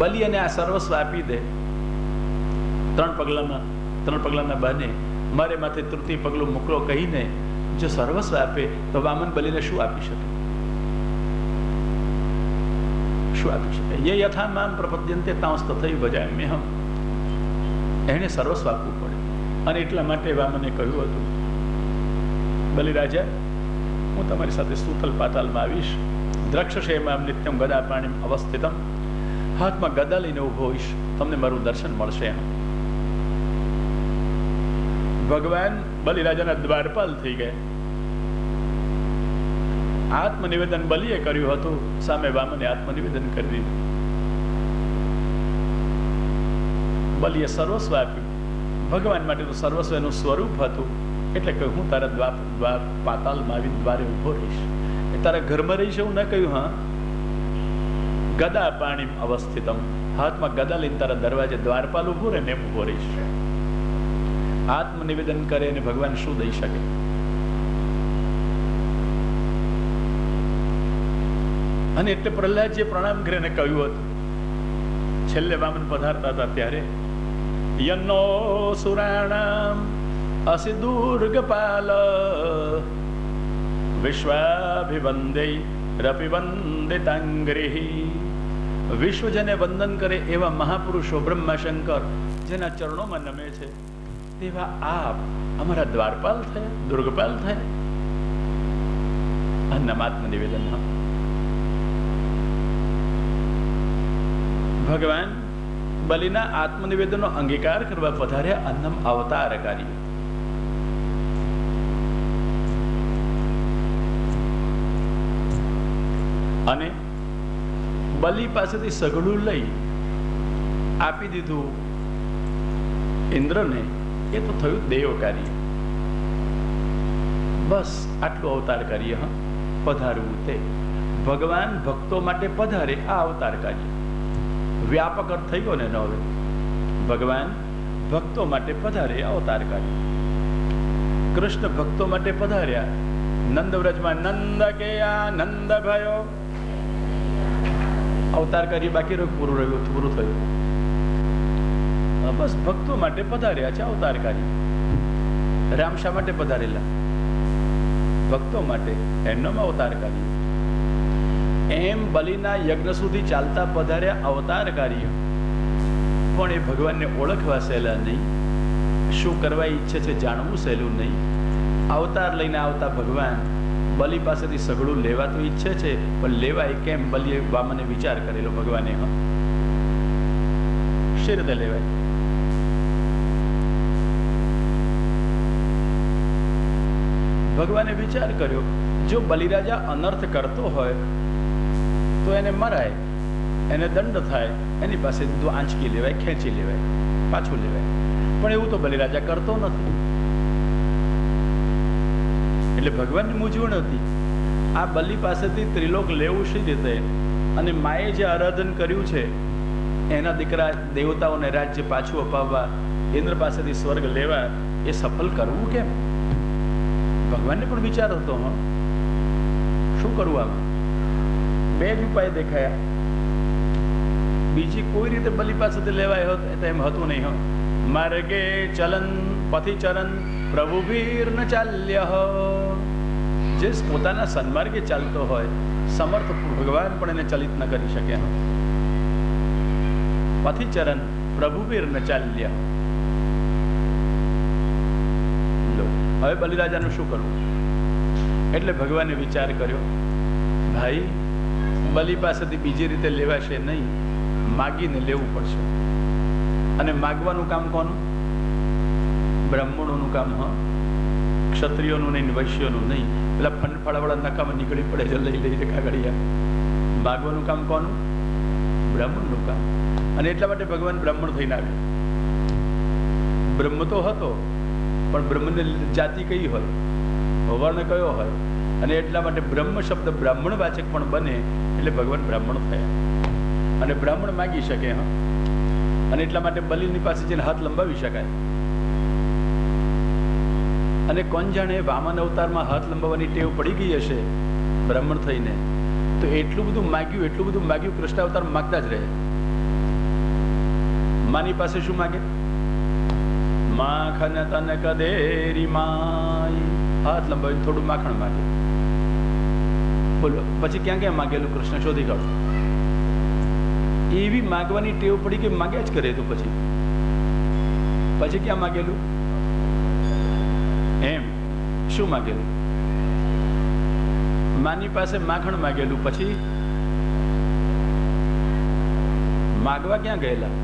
બલિ અને આ સર્વસ્વ આપી દે, ત્રણ પગલાના બને, મારે માથે તૃતીય પગલું મોકલો કહીને જો સર્વસ્વ આપે તો વામન બલિને શું આપી શકે? શું આપી શકે? યે યથા મામ પ્રપદ્યન્તે તાંસ તથૈવ ભજામ્યહમ. એણે સર્વસ્વ આપવું પડે. અને એટલા માટે વામને કહ્યું હતું, બલિરાજા હું તમારી સાથે સૂતલ પાતાલમાં આવીશ. દ્રક્ષશેમામ નિત્યમ ગદા પાણીમ અવસ્થિતમ. હાથમાં ગદા લઈને ઊભો હોઈશ, તમને મારું દર્શન મળશે. ભગવાન બલિરાજાના દ્વારપાલ થઈ ગયા. આત્મનિવેદન બલિએ કર્યું હતું, સામે વામને આત્મનિવેદન કરી દીધું. બલિએ સર્વસ્વ આપ્યું. ભગવાન માટે તો સર્વસ્વ એનું સ્વરૂપ હતું. એટલે કહ્યું હું તારા દ્વાર પાતાલમાં આવીને દ્વારે ઉભો રહીશ. એ તારા ઘરમાં રહીશ એવું ના કહ્યું. હા, ગદા પાણી અવસ્થિતમ. હાથમાં ગદા લઈને તારા દરવાજે દ્વારપાલ ઉભો રહે ને એમ ઉભો રહીશ. આત્મનિવેદન કરે અને ભગવાન શું દઈ શકે? અને એટલે પ્રહલાદજીએ પ્રણામ કરીને કહ્યું હતું, છેલ્લે વામન પધારતા હતા ત્યારે, યન્નો સુરાણામ અસि દુર્ગપાલ વિશ્વાભિવંદે રપિવંદિતાંગ્રિહી. વિશ્વ જેને વંદન કરે એવા મહાપુરુષો બ્રહ્મા શંકર જેના ચરણોમાં નમે છે, તેવા આપ અમારા દ્વારપાલ થયા, દુર્ગપાલ થયા. અન્નમાત્મ નિવેદન. ભગવાન બલિના આત્મનિવેદનનો અંગીકાર કરવા પધાર્યા. અન્નમ અવતારકારી. અને બલિ પાસેથી સઘળું લઈ આપી દીધું ઇન્દ્રને. એ તો થયું દેવ કાર્ય. બસ આટલું અવતાર કાર્ય. પધારવું તે ભગવાન ભક્તો માટે પધારે, આ અવતાર કાર્ય. વ્યાપક અર્થ થઈ ગયો ને. હવે ભગવાન ભક્તો માટે પધારે, અવતાર કાર્ય. કૃષ્ણ ભક્તો માટે પધાર્યા. નંદવ્રજમાં નંદ કે આનંદ ભયો. અવતાર કાર્ય બાકી રહ્યું, પૂરું થયું. બસ ભક્તો માટે પધાર્યા છે, અવતાર કાર્ય. રામ શા માટે પધારેલા? ભક્તો માટે, એમનો અવતાર કાર્ય. એમ બલિના યજ્ઞ સુધી ચાલતા પધાર્યા, અવતાર કાર્ય. પણ એ ભગવાનને ઓળખવા સહેલા નહીં, શું કરવા ઈચ્છે છે જાણવું સહેલું નહીં. અવતાર લઈને આવતા ભગવાન બલિ પાસેથી સઘળું લેવા તો ઈચ્છે છે, પણ લેવાય કેમ? બલિએ વામને વિચાર કરેલો ભગવાને. શી રીતે લેવાય? ભગવાને વિચાર કર્યો, જો બલિરાજા અનર્થ કરતો હોય તો એને મરાય, એને દંડ થાય, એની પાસે આંચકી લેવાય, ખેંચી લેવાય, પાછું લેવાય. પણ એવું તો બલિરાજા કરતો નથી. એટલે ભગવાનની મૂંઝવણ હતી, આ બલિ પાસેથી ત્રિલોક લેવું શી રીતે? અને માએ જે આરાધન કર્યું છે એના દીકરા દેવતાઓને રાજ્ય પાછું અપાવવા, ઇન્દ્ર પાસેથી સ્વર્ગ લેવા, એ સફળ કરવું કેમ? ભગવાનને પણ વિચાર હતો. શું કરવું? આમાં બે જ ઉપાય દેખાયા. બીજી કોઈ રીતે બલિ પાસેથી લેવાય હોત તો એમ હતું નહીં. માર્ગે ચલન પથી ચરણ પ્રભુભીર ન ચાલ્ય. જે પોતાના સન્માર્ગે ચાલતો હોય, સમર્થ ભગવાન પણ એને ચલિત ન કરી શકે. પથી ચરણ પ્રભુભીર ન ચાલ્ય. હવે બલિરાજાનું શું કરવું? એટલે ભગવાને વિચાર કર્યો, ભાઈ બલિ પાસેથી બીજી રીતે લેવાશે નહીં, માગીને લેવું પડશે. અને માગવાનું કામ કોનું? બ્રાહ્મણોનું કામ. ક્ષત્રિયોનું નહીં, વૈશ્યોનું નહીં. પેલા ફંડફાળાવાળા નકામાં નીકળી પડે છે, લઈ લઈને કાગળિયા. માગવાનું કામ કોનું? બ્રાહ્મણનું કામ. અને એટલા માટે ભગવાન બ્રાહ્મણ થઈને આવ્યા. બ્રહ્મ તો હતો, પણ બ્રહ્મની જાતિ કઈ હોય, વર્ણ કયો હોય? અને એટલા માટે બ્રહ્મ શબ્દ બ્રાહ્મણ વાચક પણ બને, એટલે ભગવાન બ્રાહ્મણ થયા. અને બ્રાહ્મણ માગી શકે. અને એટલા માટે બલિની પાસે જઈને હાથ લંબાવી શકાય. અને કોણ જાણે વામન અવતારમાં હાથ લંબાવવાની ટેવ પડી ગઈ હશે બ્રાહ્મણ થઈને, તો એટલું બધું માગ્યું, કૃષ્ણ અવતાર માગતા જ રહે. માની પાસે શું માગે? માખન તન કદેરી માય. હાથ લંબાવી થોડું માખણ માગે. બોલો પછી ક્યાં ક્યાં માગેલું? કૃષ્ણ શોધી કાઢો. એવી માગવાની ટેવ પડી કે માગ્યા જ કરે. તો પછી ક્યાં માગેલું? એમ શું માગેલું? માની પાસે માખણ માગેલું, પછી માગવા ક્યાં ગયેલા?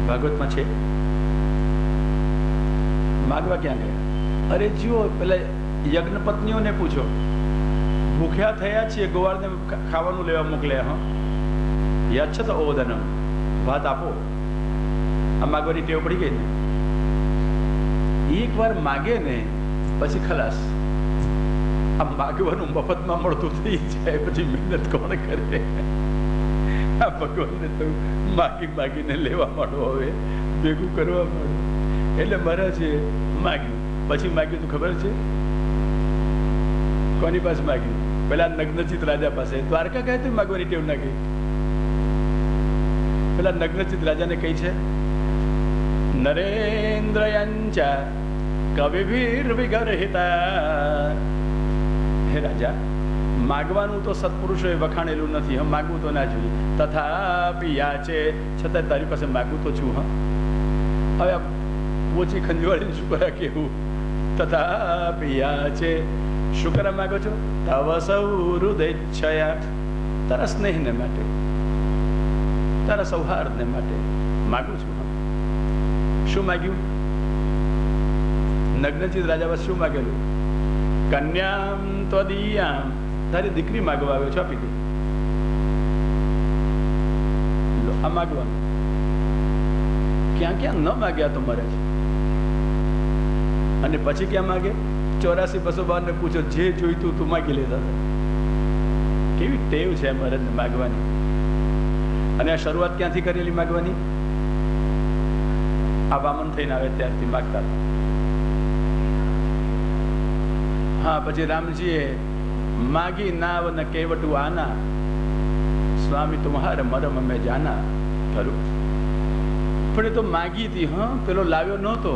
ભાગવતમાં છે, માગવા ક્યાં ગયા? અરે જુઓ, પેલા યજ્ઞ પત્નીઓને પૂછો, ભૂખ્યા થયા છીએ, ગોવાળને ખાવાનું લેવા મોકલ્યા. હા, યાદ છે તો ઓદન ભાત આપો. આ માગવાની ટેવ પડી ગઈ ને. એક વાર માગે ને પછી ખલાસ. આ માગવાનું મફતમાં મળતું થઈ જાય પછી મહેનત કોણ કરે? આ ભગવાનને તો માગી માગીને લેવા માંડો, હવે ભેગું કરવા માંડો. એટલે મહારાજે માગ્યું. પછી માગ્યું તો ખબર છે કોની પાસે માગ્યું? પેલા નગ્નચિત રાજા પાસે. દ્વારકા કહે તો માગવાની ટેવ ના ગઈ. પેલા નગ્નચિત રાજાને કઈ છે, નરેન્દ્રયંચા કવિભીર વિગરહિતા. હે રાજા, માગવાનું તો સત્પુરુષોએ વખાણેલું નથી. હમ માગવું તો ના જોઈએ. તથાપિ યાચે, છતાં તારી પાસે માગવું તો છું. હા, હવે ઓછી ખંજવાળીને શું કરા કેવું? તથાપિ યાચે, શું કરવા માગો છો? તવ સૌહૃદયચ્છયા, તારા સ્નેહને માટે, તારા સૌહાર્દને માટે માગું છું. શું માગ્યું? નગ્નચિત રાજા પાસે શું માગેલું? કન્યામ ત્વદીયામ, તારી દીકરી માગવા આવ્યો છો, આપી દે. આ માગવાનું. ક્યાં ક્યાં ન માગ્યા તો મરે છે. અને પછી ક્યાં માગે? 84-212 ને પૂછો, જે જોઈતું તું માગી લેતા. કેવી ટેવ છે મહારાજને માગવાની. અને આ શરૂઆત ક્યાંથી કરેલી માગવાની? આ વામન થઈને આવે ત્યારથી માગતા. હા, પછી રામજીએ માગી નાવ ન કેવટું આના, સ્વામી તુમ્હારે મરમ મેં જાના. ખરું, પણ એ તો માગી હતી. હા, પેલો લાવ્યો નહોતો.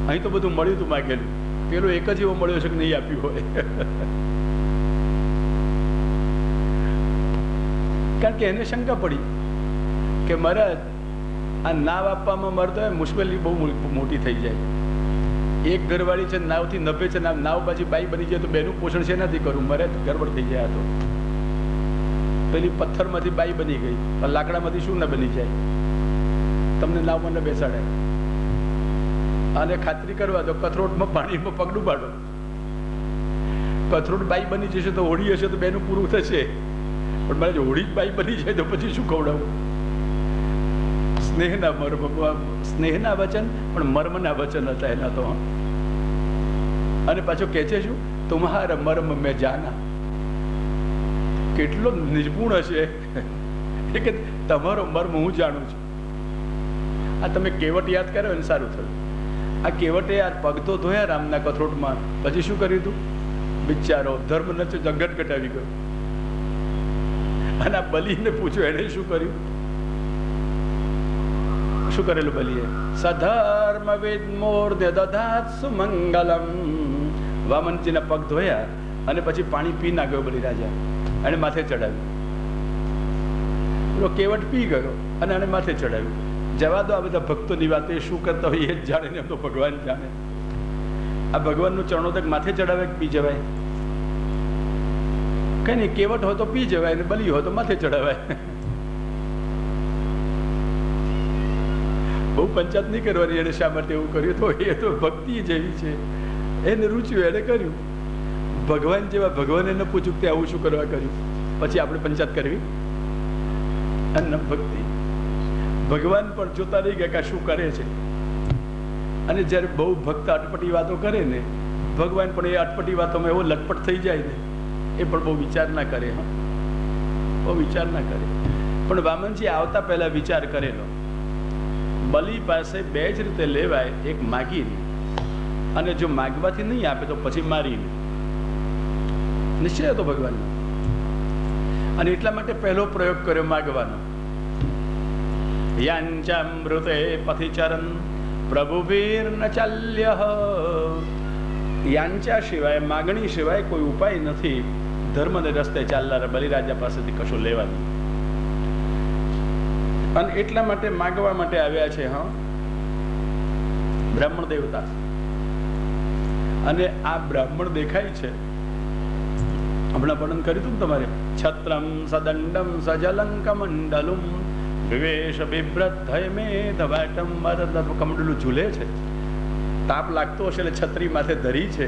અહીં તો બધું મળ્યું હતું માગેલું. પેલો એક જ એવો મળ્યો છે કે નહીં આપ્યું હોય. કારણ કે એને શંકા પડી કે મહારાજ આ નાવ આપવામાં મળતો હોય મુશ્કેલી બહુ મોટી થઈ જાય. એક ઘરવાળી છે, નાવથી નભે છે, નાવ પાછી બાઈ બની જાય તો બેનું પોષણ છે નથી કરવું, મરે ગરબડ થઈ જાય. તો પેલી પથ્થરમાંથી બાઈ બની ગઈ, પણ લાકડામાંથી શું ન બની જાય? તમને નાવમાં ન બેસાડે. અને ખાતરી કરવા દો, કથરોટમાં પાણીમાં પગ ડૂબાડો, કથરોટ બાઈ બની જશે તો હોળી હશે તો બેનું પૂરું થશે. પણ મારે જો હોળી જ બાઈ બની જાય તો પછી શું ખવડાવું? સ્નેહના મર્મ, સ્નેહના વચન પણ મર્મના વચન હતા એના તો. અને પાછો કહે છે શું? તુમ્હારા મર્મ મેં જાના. કેટલો નિપુણ હશે કે તમારો મર્મ હું જાણું છું. આ તમે કેવટ યાદ કર્યો ને સારું થયું. આ કેવટે આ પગ તો ધોયા રામના કથરોટમાં, પછી શું કર્યું હતું? બિચારો ધર્મ નચો જંગટ કટાવી ગયો. અને આ બલીને પૂછ્યું, એને શું કર્યું? શું કરેલું બલીએ? સધર્મ વિદમૂર્ધ દધાત સુમંગલમ. વામનજીના પગ ધોયા અને પછી પાણી પી નાખ્યો બલી રાજા, અને માથે ચડાવ્યું. કેવટ પી ગયો અને આને માથે ચડાવ્યું. જવા દો, આ બધા ભક્તોની વાત. એ શું કરતા હોય એ જ જાણે ને, એમ તો ભગવાન જાણે. આ ભગવાનનું ચરણોદક માથે ચડાવે કે પી જવાય? કઈ નહીં, કેવટ હોય તો પી જવાય ને બલી હોય તો માથે ચડાવાય. બહુ પંચાયત નહીં કરવાની. એને શા માટે એવું કર્યું? તો એ તો ભક્તિ જેવી છે, એને રૂચ્યું એને કર્યું. ભગવાન જેવા ભગવાને ન પૂછ્યું કે આવું શું કરવા કર્યું, પછી આપણે પંચાયત કરવી? અને ભક્તિ ભગવાન પણ જોતા રહી ગયા કે શું કરે છે. અને જ્યારે બહુ ભક્ત અટપટી વાતો કરે ને, ભગવાન પણ એ અટપટી વાતોમાં એવો લટપટ થઈ જાય ને, એ પણ બહુ વિચાર ના કરે. હા, બહુ વિચાર ના કરે. પણ વામનજી આવતા પહેલા વિચાર કરેલો. બલી પાસે બે જ રીતે લેવાય, એક માગીને, અને જો માગવાથી નહીં આપે તો પછી મારીને. નિશ્ચય હતો ભગવાનનો. અને એટલા માટે પહેલો પ્રયોગ કર્યો માગવાનો. યાંચામૃતે પથિચરન પ્રભુભીર ન ચાલ્ય. યાંચા સિવાય, માગણી સિવાય કોઈ ઉપાય નથી ધર્મને રસ્તે ચાલનારા બલિરાજા પાસેથી કશું લેવાનું. અને એટલા માટે માગવા માટે આવ્યા છે. હા, બ્રાહ્મણ દેવતા. અને આ બ્રાહ્મણ દેખાય છે, હમણાં વર્ણન કર્યું હતું તમારે, છત્રમ સદંડમ સજલંક મંડલુમ વિવેશ બિભ્રતય મેધવાટમ. કમંડલું ઝૂલે છે, તાપ લાગતો હશે એટલે છત્રી માથે ધરી છે.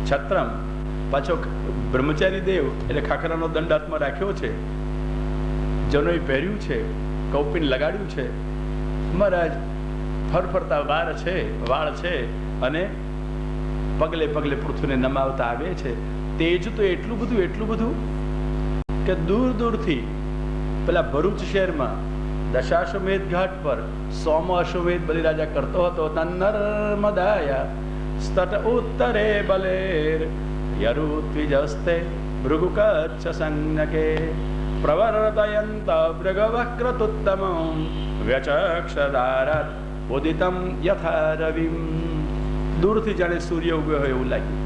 છત્રમ પાછો બ્રહ્મચારી દેવ એટલે ખાખરાનો દંડ હાથમાં રાખ્યો છે, જનોઈ પહેર્યું છે, કૌપિન લગાડ્યું છે. મહારાજ ફરફરતા વાળ છે અને પગલે પગલે પૃથ્વીને નમાવતા આવે છે. તેજ તો એટલું બધું કે દૂર દૂરથી પેલા ભરૂચ શહેરમાં દશાશ્વમેધ ઘાટ પર 100મો અશ્વમેધ બલિરાજા કરતો હતો. નર્મદાયા સ્તટ ઉત્તરે બલેર યરુત્વિજસ્તે ભૃગુકચ્છ સંજ્ઞકે પ્રવર્તયંત ભૃગવક્રતુત્તમં વ્યચક્ષદારાત ઉદિતમ યથા રવિમ. દૂરથી જાણે સૂર્ય ઉગ્યો હોય એવું લાગ્યું.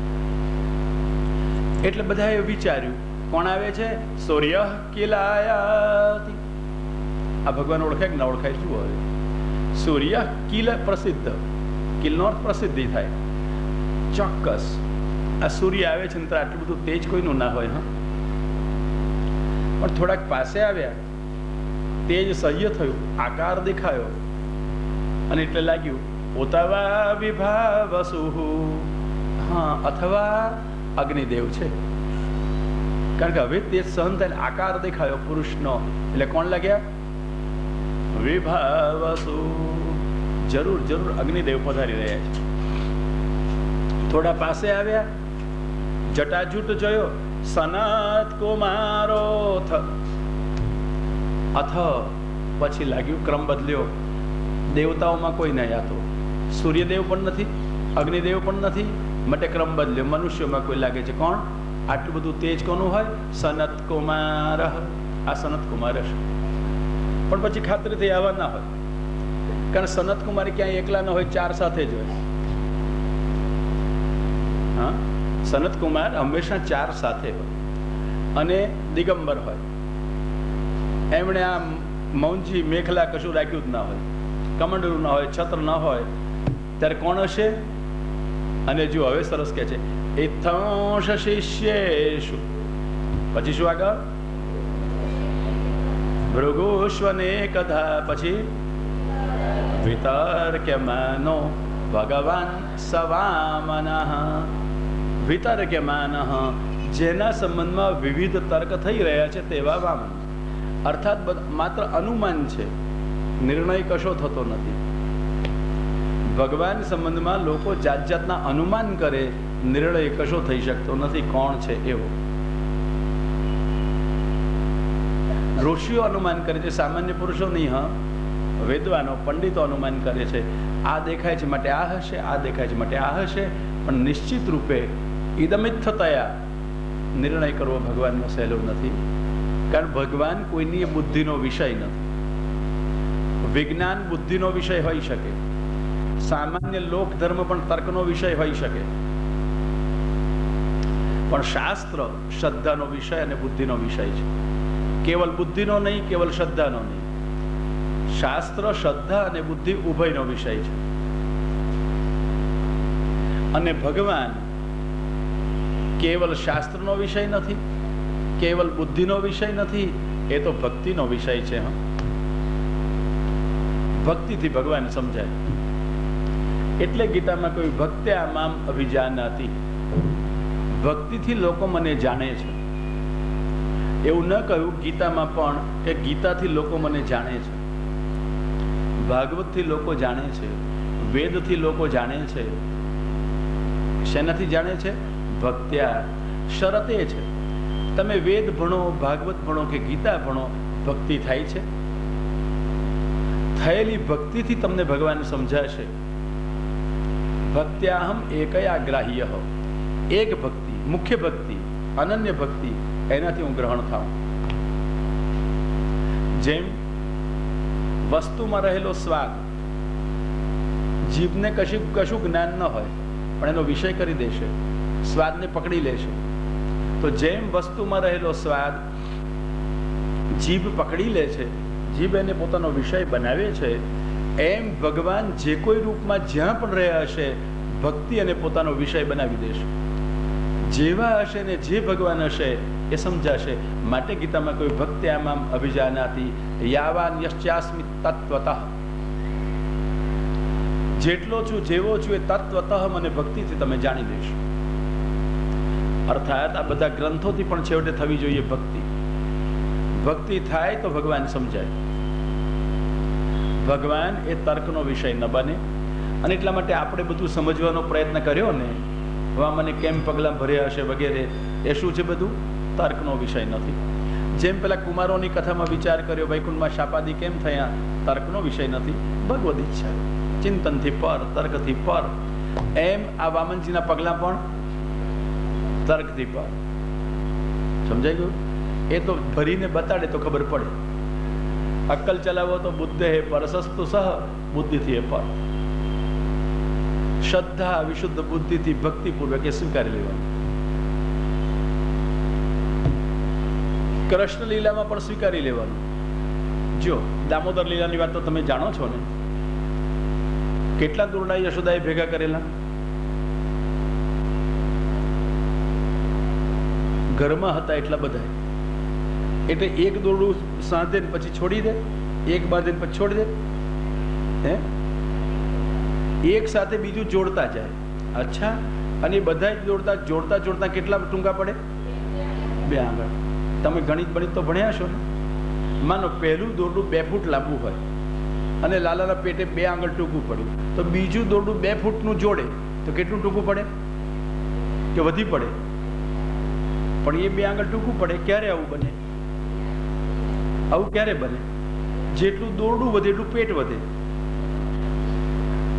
એટલે બધાએ વિચાર્યું, કોણ આવે છે? સૂર્ય કિલાયાતિ. આ ભગવાન ઓળખાય કે ના ઓળખાય? શું હોય? સૂર્ય કિલ પ્રસિદ્ધ, કિલનો અર્થ પ્રસિદ્ધિ થાય. ચોક્કસ આ સૂર્ય આવે છે ને તો આટલું બધું તેજ કોઈનું ના હોય. હા, પણ થોડાક પાસે આવ્યા, તેજ સહ્ય થયું, આકાર દેખાયો અને એટલે લાગ્યું ઉતવા વિભાવસુહુ. હા, અથવા અગ્નિદેવ છે. કારણ કે હવે તે સહન થાય, આકાર દેખાયો પુરુષનો, એટલે કોણ લાગ્યા? વિભાવસુ. જરૂર અગ્નિદેવ પધારી રહ્યા છે. થોડા પાસે આવ્યા, જટાજૂટ જોયો, સનત કુમારોથ. અથ પછી લાગ્યું ક્રમ બદલ્યો. દેવતાઓમાં કોઈ નહીં, આ તો સૂર્યદેવ પણ નથી, અગ્નિદેવ પણ નથી, માટે ક્રમ બદલ્યો. મનુષ્યોમાં કોઈ લાગે છે. કોણ? આટલું બધું તેજ કોનું હોય? સનત કુમાર. આ સનત કુમાર હશે. પણ પછી ખાતરીથી આવા ના હોય, કારણ સનત કુમાર ક્યાંય એકલા ન હોય, ચાર સાથે જ હોય. હા, સનત કુમાર હંમેશા ચાર સાથે હોય અને દિગંબર હોય. એમણે આ મૌંજી મેખલા કશું રાખ્યું જ ના હોય, કમંડલું ના હોય, છત્ર ના હોય, ત્યારે કોણ હશે? અને જો હવે સરસ કે છે ઇથંશ શિષ્યેષુ. પછી શું આગળ? ભૃગુષ્વને કથા. પછી વિતર્ક્યમાનો ભગવાન સવામનઃ. વિતર્ક્યમાનઃ, જેના સંબંધમાં વિવિધ તર્ક થઈ રહ્યા છે તેવા વામન. અર્થાત માત્ર અનુમાન છે, નિર્ણય કશો થતો નથી. ભગવાન સંબંધમાં લોકો જાત જાતના અનુમાન કરે, નિર્ણય કશો થઈ શકતો નથી કોણ છે એવો. ઋષિઓ અનુમાન કરે છે, સામાન્ય પુરુષો નહીં. હા, વેદવાનો પંડિતો અનુમાન કરે છે. આ દેખાય છે માટે આ હશે, આ દેખાય છે માટે આ હશે, પણ નિશ્ચિત રૂપે ઇદમિત્થતયા નિર્ણય કરવો ભગવાનનો સહેલો નથી. કારણ ભગવાન કોઈની બુદ્ધિનો વિષય નથી. વિજ્ઞાન બુદ્ધિનો વિષય હોઈ શકે, સામાન્ય લોક ધર્મ પણ તર્કનો વિષય હોઈ શકે, પણ શાસ્ત્ર શ્રદ્ધાનો વિષય અને બુદ્ધિનો વિષય છે. કેવલ બુદ્ધિનો નહીં, કેવલ શ્રદ્ધાનો નહીં. શાસ્ત્ર, શ્રદ્ધા અને બુદ્ધિ ઉભયનો વિષય છે. અને ભગવાન કેવલ શાસ્ત્રનો વિષય નથી, કેવલ બુદ્ધિનો વિષય નથી, એ તો ભક્તિનો વિષય છે. ભક્તિથી ભગવાન સમજાય. એટલે ગીતામાં કહ્યું ભક્ત્યા મામ અભિજાનાતિ. ભક્તિથી લોકો મને જાણે છે. એવું ન કહ્યું ગીતામાં પણ કે ગીતાથી લોકો મને જાણે છે. ભાગવતથી લોકો જાણે છે, વેદથી લોકો જાણે છે. શેનાથી જાણે છે? ભક્ત્યા. શરત એ છે, તમે વેદ ભણો, ભાગવત ભણો કે ગીતા ભણો, ભક્તિ થાય છે. થયેલી ભક્તિથી તમને ભગવાન સમજાશે. ભક્ત્યાહમ એકયા ગ્રાહ્ય. એક ભક્તિ, મુખ્ય ભક્તિ, અનન્ય ભક્તિ, એનાથી હું ગ્રહણ થાઉં. જેમ વસ્તુમાં રહેલો સ્વાદ, જીભને કશું જ્ઞાન ન હોય પણ એનો વિષય કરી દેશે, સ્વાદને પકડી લેશે. તો જેમ વસ્તુમાં રહેલો સ્વાદ જીભ પકડી લે છે, જીભ એને પોતાનો વિષય બનાવે છે, એમ ભગવાન જે કોઈ રૂપમાં જ્યાં પણ રહ્યા હશે ભક્તિ અને પોતાનો વિષય બનાવી દેશે. જેવા હશે ને જે ભગવાન હશે એ સમજાશે. માટે ગીતામાં કોઈ ભક્તિ આમ અભિજાનાતિ યાવાન યશ્ચાસ્મિ તત્વતઃ, જેટલો છું જેવો છું એ તત્વતઃ મને ભક્તિથી તમે જાણી લેશો. અર્થાત આ બધા ગ્રંથોથી પણ છેવટે થવી જોઈએ ભક્તિ. ભક્તિ થાય તો ભગવાન સમજાય. ભગવાન એ તર્કનો વિષય ન બને. અને એટલા માટે આપણે બધું સમજવાનો પ્રયત્ન કર્યો ને, હવે મને કેમ પગલાં ભર્યા હશે વગેરે, એ શું છે? બધું તર્કનો વિષય નથી. જેમ પેલા કુમારોની કથામાં વિચાર કર્યો વૈકુંઠમાં શાપાદી કેમ થયા, તર્કનો વિષય નથી, ભગવદ ઈચ્છા, ચિંતનથી પર, તર્કથી પર. એમ આ વામનજીના પગલાં પણ તર્કથી પર. સમજાઈ ગયું? એ તો ભરીને બતાડે તો ખબર પડે. અક્કલ ચલાવો તો બુદ્ધે હે પર, સસ્તુ સહ બુદ્ધિથી હે પર. શ્રદ્ધા વિશુદ્ધ બુદ્ધિથી ભક્તિપૂર્વક એ સ્વીકારી લેવાનું. કૃષ્ણ લીલામાં પણ સ્વીકારી લેવાનું. જો દામોદર લીલાની વાત તો તમે જાણો છો ને, કેટલા દોરડા યશોદાએ ભેગા કરેલા? ઘરમાં હતા એટલા બધા. એટલે એક દોરડું સાંધે પછી છોડી દે, એક બાંધે પછી છોડી દે, હે એક સાથે બીજું જોડતા જાય. અચ્છા, અને એ બધા જોડતા જોડતા જોડતા કેટલા ટૂંકા પડે? 2 આંગળ. તમે ગણિત બણિત તો ભણ્યા છો ને? માનો પહેલું દોરડું 2 ફૂટ લાંબુ હોય અને લાલાના પેટે 2 આંગળ ટૂંકું પડ્યું, તો બીજું દોરડું 2 ફૂટનું જોડે તો કેટલું ટૂંકું પડે? કે વધી પડે? પણ એ 2 આંગળ ટૂંકું પડે. ક્યારે આવું બને? આવું ક્યારે બને? જેટલું દોરડું વધે એટલું પેટ વધે,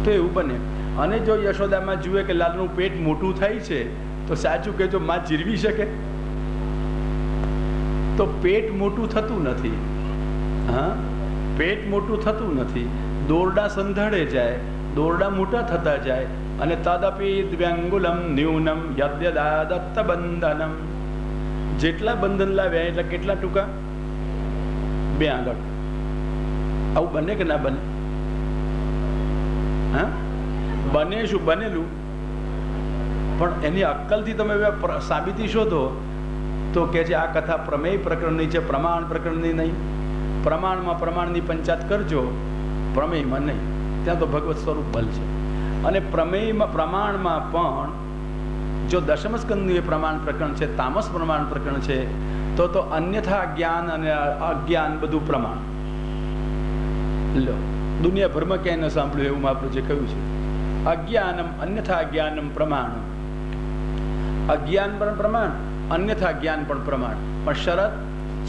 તો એવું બને. અને જો યશોદામાં જુએ કે લાલનું પેટ મોટું થાય છે, તો સાચું કહેજો માં જીરવી શકે? તો પેટ મોટું થતું નથી. હા, પેટ મોટું થતું નથી. દોરડા સંધાડે જાય, દોરડા મોટા થતા જાય. અને તદપી દ્વ્યંગુલમ ન્યૂનમ યદ્યદાદત્ત બંધનમ, જેટલા બંધન લાવ્યા એટલે કેટલા ટૂંકા? 2 આંગળ. આવું બને કે ના બને? હા, બને. શું બનેલું? પણ એની અક્કલથી તમે સાબિતી શોધો તો કે છે આ કથા પ્રમેય પ્રકરણની છે, પ્રમાણ પ્રકરણની નહીં. પ્રમાણમાં પ્રમાણની પંચાયત કરજો, પ્રમેયમાં નહીં. ત્યાં તો ભગવત સ્વરૂપ બલ છે. અને પ્રમેયમાં પ્રમાણમાં પણ જો દશમ સ્કંદનું એ પ્રમાણ પ્રકરણ છે, તામસ પ્રમાણ પ્રકરણ છે, તો અન્યથા જ્ઞાન અને અજ્ઞાન બધું પ્રમાણ. લો, દુનિયાભરમાં ક્યાંય ન સાંભળ્યું એવું આપણું જે કહ્યું છે. અજ્ઞાનમ અન્યથા જ્ઞાનમ પ્રમાણ. અજ્ઞાન પણ પ્રમાણ, અન્યથા જ્ઞાન પણ પ્રમાણ. પણ શરત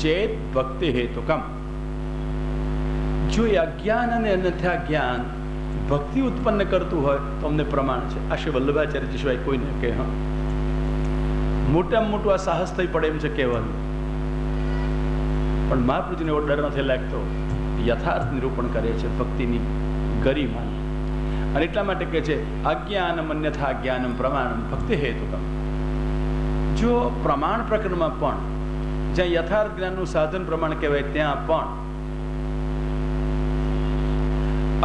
ચેત ભક્તિ હેતુકમ. જો એ અજ્ઞાન અને અન્યથા જ્ઞાન ભક્તિ ઉત્પન્ન કરતું હોય તો અમને પ્રમાણ છે. આ શ્રી વલ્લભાચાર્યજી સિવાય કોઈને કે હા મોટામાં મોટું આ સાહસ થઈ પડે એમ છે કહેવાનું. પણ મહાપ્રભુજીને એવો ડર નથી લાગતો. યથાર્થ નિરૂપણ કરે છે ભક્તિની ગરિમાની. અને એટલા માટે કહે છે અજ્ઞાનમ અન્યથા જ્ઞાનમ પ્રમાણમ ભક્તિ હેતુકમ. જો પ્રમાણ પ્રકરણમાં પણ જ્યાં યથાર્થ જ્ઞાનનું સાધન પ્રમાણ કહેવાય ત્યાં પણ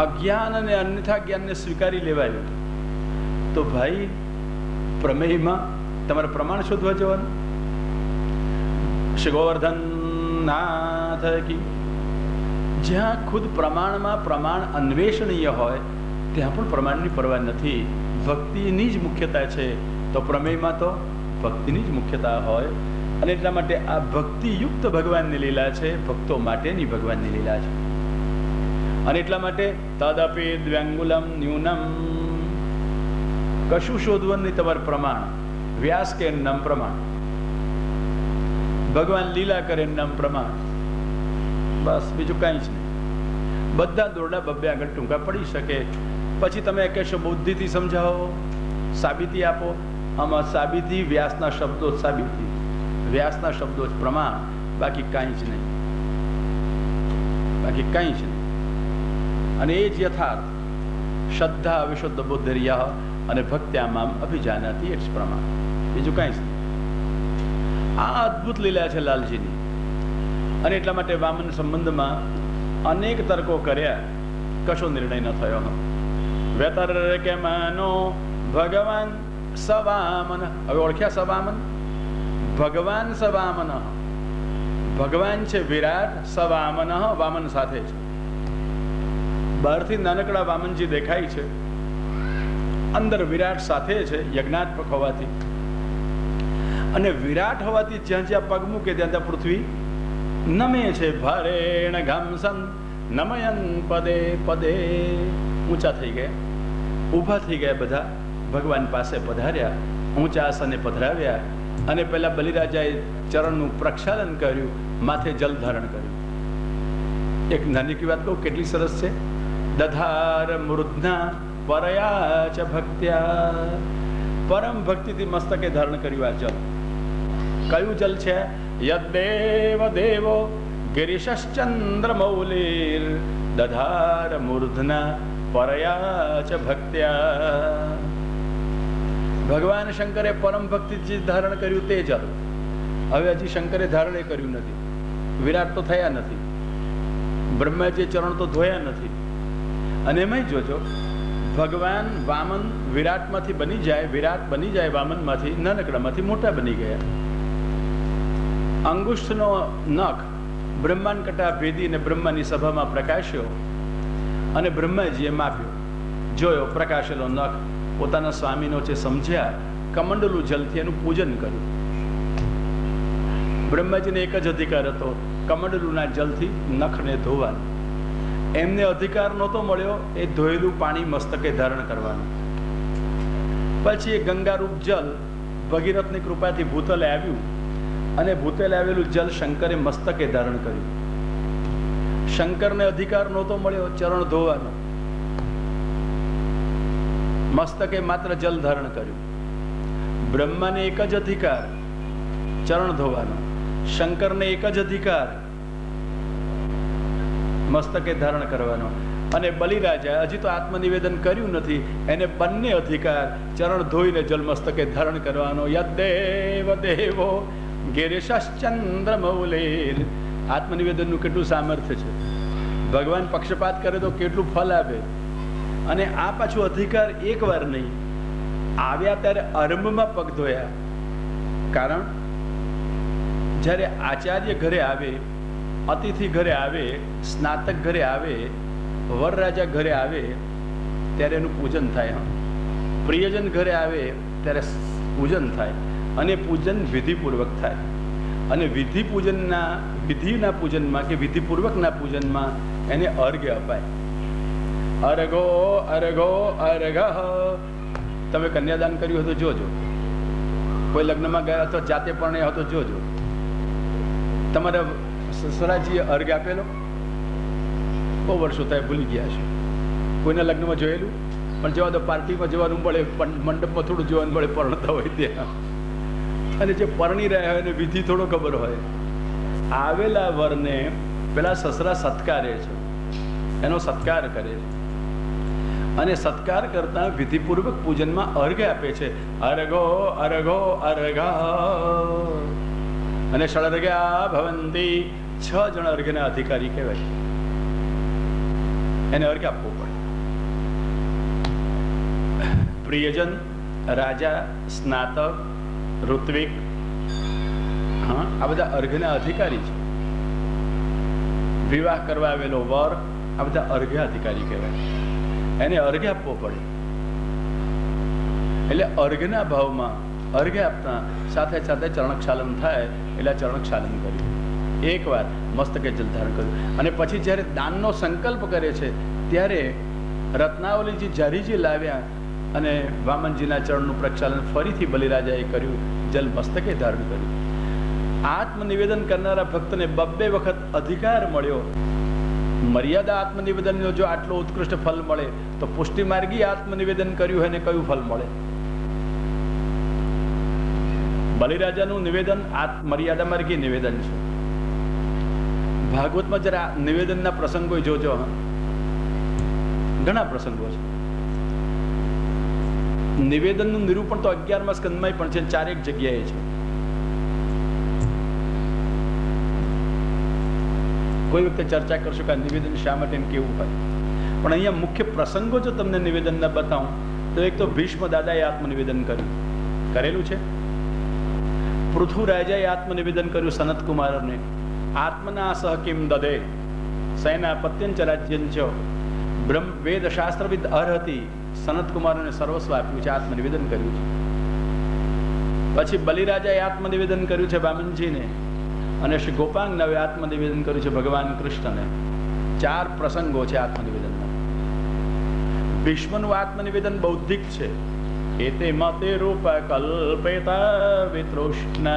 અજ્ઞાન અને અન્યથા જ્ઞાનને સ્વીકારી લેવાયું, તો ભાઈ પ્રમેયમાં તમારે પ્રમાણ શોધવા જવાનું. શ્રી ગોવર્ધન નાથ કી. જ્યાં ખુદ પ્રમાણમાં પ્રમાણ અન્વેષણીય હોય ત્યાં પણ પ્રમાણની પરવા નથી. ભક્તિની જ મુખ્યતા છે, તો પ્રમેયમાં તો ભક્તિની જ મુખ્યતા હોય. અને એટલા માટે આ ભક્તિયુક્ત ભગવાનની લીલા છે, ભક્તો માટેની ભગવાનની લીલા છે. અને એટલા માટે તદપી દ્વ્યંગુલમ ન્યૂનમ. કશું શોધવાનું નહીં. તમારે પ્રમાણ વ્યાસ કે નમ પ્રમાણ, ભગવાન લીલા કરે નમ પ્રમાણ, બસ બીજું કાંઈ જ નહીં. બધા દોરડા 2 આગળ ટૂંકા પડી શકે. પછી તમે કહેશો બુદ્ધિથી સમજાવો, સાબિતી આપો. આમાં સાબિતી વ્યાસના શબ્દો જ સાબિતી, વ્યાસના શબ્દો જ પ્રમાણ, બાકી કાંઈ જ નહીં. બાકી કાંઈ જ નહીં. અને એ જ યથાર્થ શ્રદ્ધા વિશુદ્ધ બુદ્ધિર્યઃ અને ભક્ત્યામામ અભિજાનાતિ, એ જ પ્રમાણ, બીજું કાંઈ જ નહીં. આ અદ્ભુત લીલા છે લાલજીની. અને એટલા માટે વામન સંબંધમાં અનેક તર્કો કર્યા. કશો નિર્ણય ન થયો. વેતર કે માનો ભગવાન સવામન. હવે ઓળખ્યા સવામન? ભગવાન સવામન. ભગવાન છે વિરાટ, સવામન વામન સાથે છે. બહારથી નાનકડા વામનજી દેખાય છે, અંદર વિરાટ સાથે છે યજ્ઞાત્મક હોવાથી. અને વિરાટ હોવાથી જ્યાં જ્યાં પગ મૂકે ત્યાં ત્યાં પૃથ્વી નમે છે. ભારેણ ઘામસન નમયન પદે પદે. ઊંચા થઈ ગયા, ઊભા થઈ ગયા, બધા ભગવાન પાસે પધાર્યા, ઊંચા આસને પધરાવ્યા. અને પેલા બલિરાજાએ ચરણનું પ્રક્ષાલન કર્યું, માથે જલ ધારણ કર્યું. એક નાની વાત કહું, કેટલી સરસ છે. દધાર મૂર્ધના પરયા ચ ભક્ત્યા. પરમ ભક્તિથી મસ્તકે ધારણ કર્યું આ જલ. કયું જલ છે? યદ્દેવ દેવો ગિરીશશ્ચંદ્રમૌલિર દધાર મૂર્ધના પરયા ચ ભક્ત્યા. ભગવાન શંકરે પરમ ભક્તિથી ધારણ કર્યું તે જલ. હવે હજી શંકરે ધારણ કર્યું નથી, વિરાટ તો થયા નથી, બ્રહ્માજીએ ચરણ તો ધોયા નથી. અને એમાંય જોજો, ભગવાન વામન વિરાટમાંથી બની જાય, વિરાટ બની જાય વામનમાંથી, નાનકડામાંથી મોટા બની ગયા. અંગુષ્ઠનો નખ બ્રહ્માંડ કટા ભેદીને બ્રહ્માની સભામાં પ્રકાશ્યો અને બ્રહ્માજીએ માપ્યો, જોયો, પ્રકાશેલો નખ પોતાના સ્વામીનો છે સમજ્યા, કમંડલું જલથી એનું પૂજન કર્યું. બ્રહ્માજીને એક જ અધિકાર હતો, કમંડલુના જલથી નખને ધોવાનો. એમને અધિકાર નહોતો મળ્યો એ ધોયેલું પાણી મસ્તકે ધારણ કરવાનું. પછી એ ગંગારૂપ જલ ભગીરથની કૃપાથી ભૂતલે આવ્યું અને ભૂતલે આવેલું જલ શંકરે મસ્તકે ધારણ કર્યું. શંકરને અધિકાર નહોતો મળ્યો ચરણ ધોવાનો, મસ્તકે માત્ર જલ ધારણ કર્યું. બ્રહ્માને એક જ અધિકાર ચરણ ધોવાનો, શંકરને એક જ અધિકાર મસ્તકે ધારણ કરવાનો. અને બલિરાજા હજી તો આત્મનિવેદન કર્યું નથી, એને બંને અધિકાર ચરણ ધોઈને જલ મસ્તકે ધારણ કરવાનો. યદ્દેવ દેવો ગિરીશશ્ચંદ્રમૌલિર. આત્મનિવેદનનું કેટલું સામર્થ્ય છે. ભગવાન પક્ષપાત કરે તો કેટલું ફલ આપે. અને આ પાછું અધિકાર એકવાર નહીં, આવ્યા ત્યારે આરંભમાં પગ ધોયા. કારણ જ્યારે આચાર્ય ઘરે આવે, અતિથિ ઘરે આવે, સ્નાતક ઘરે આવે, વરરાજા ઘરે આવે ત્યારે એનું પૂજન થાય. પ્રિયજન ઘરે આવે ત્યારે પૂજન થાય, અને પૂજન વિધિપૂર્વક થાય. અને વિધિ પૂજનના વિધિના પૂજનમાં કે વિધિપૂર્વકના પૂજનમાં એને અર્ઘ્ય અપાય. અર્ઘો અર્ઘો અર્ઘ. તમે કન્યાદાન કર્યું હતું જોજો, કોઈ લગ્નમાં ગયા તો જાતે પરણ્યા હતો જોજો, તમારા સસરાજીએ અર્ઘ આપેલો? બહુ વર્ષો થાય, ભૂલી ગયા છે. કોઈના લગ્નમાં જોયેલું? પણ જવા દો, પાર્ટીમાં જવાનું મળે, મંડપમાં થોડું જોવાનું મળે, પરણતા હોય ત્યાં. અને જે પરણી રહ્યા હોય એને વિધિ થોડો ખબર હોય. આવેલા વરને પેલા સસરા સત્કારે છે, એનો સત્કાર કરે છે. અને સત્કાર કરતા વિધિપૂર્વક પૂજનમાં અર્ઘ્ય આપે છે. અર્ઘો અર્ઘો અર્ઘ. અને ષડર્ઘ્યા ભવંતી. 6 જણ અર્ઘ્યના અધિકારી કહેવાય. એને અર્ઘ્ય આપવું પડે. પ્રિયજન, રાજા, સ્નાતક, ઋત્વિક, હા, આ બધા અર્ઘ્યના અધિકારી છે. વિવાહ કરવા આવેલો વર, આ બધા અર્ઘ્ય અધિકારી કહેવાય. એને અર્ઘ્ય આપવો પડે. એટલે અર્ઘ્યના ભાવમાં અર્ઘ્ય આપતા સાથે સાથે ચરણક્ષાલન થાય. એટલે ચરણક્ષાલન કર્યું, એકવાર મસ્તકે જલ ધારણ કર્યું. અને પછી જ્યારે દાનનો સંકલ્પ કરે છે ત્યારે રત્નાવલીજી જારીજી લાવ્યા અને વામનજીના ચરણનું પ્રક્ષાલન ફરીથી બલિરાજાએ કર્યું, જલ મસ્તકે ધારણ કર્યું. આત્મનિવેદન કરનારા ભક્તને 2 વખત અધિકાર મળ્યો. મર્યાદા આત્મનિવેદનનો જો આટલો ઉત્કૃષ્ટ ફલ મળે તો પુષ્ટિ માર્ગી આત્મનિવેદન કર્યું એને કયું ફલ મળે? બલિરાજાનું નિવેદન મર્યાદા માર્ગી નિવેદન છે. ભાગવતમાં જરા નિવેદનના પ્રસંગો જોજો, ઘણા પ્રસંગો છે. નિવેદનનું નિરૂપણ તો 11મા સ્કંદમાં પણ છે, 4 જગ્યાએ છે. કોઈ વખતે ચર્ચા કરશું કે નિવેદન શા માટે કેવું હોય. પણ અહીંયા મુખ્ય પ્રસંગો જો તમને નિવેદનના બતાવું તો એક તો ભીષ્મ દાદાએ આત્મનિવેદન કરેલું છે. પૃથુરાજાએ આત્મનિવેદન કર્યું સનતકુમારને, આત્મના સહ કિમ દદે સૈનાપત્યંચ રાજ્યંચ બ્રહ્મ વેદ શાસ્ત્રવિદ અર્હતિ. સનતકુમારને સર્વસ્વ આપ્યું છે, આત્મનિવેદન કર્યું છે. પછી બલિરાજાએ આત્મનિવેદન કર્યું છે વામનજીને, અને શ્રી ગોપાંગનાએ આત્મનિવેદન કર્યું છે ભગવાન કૃષ્ણને. 4 પ્રસંગો છે આત્મનિવેદનના. ભીષ્મનું આત્મનિવેદન બૌદ્ધિક છે. એતે મતે રૂપ કલ્પેતા વિતૃષ્ણ,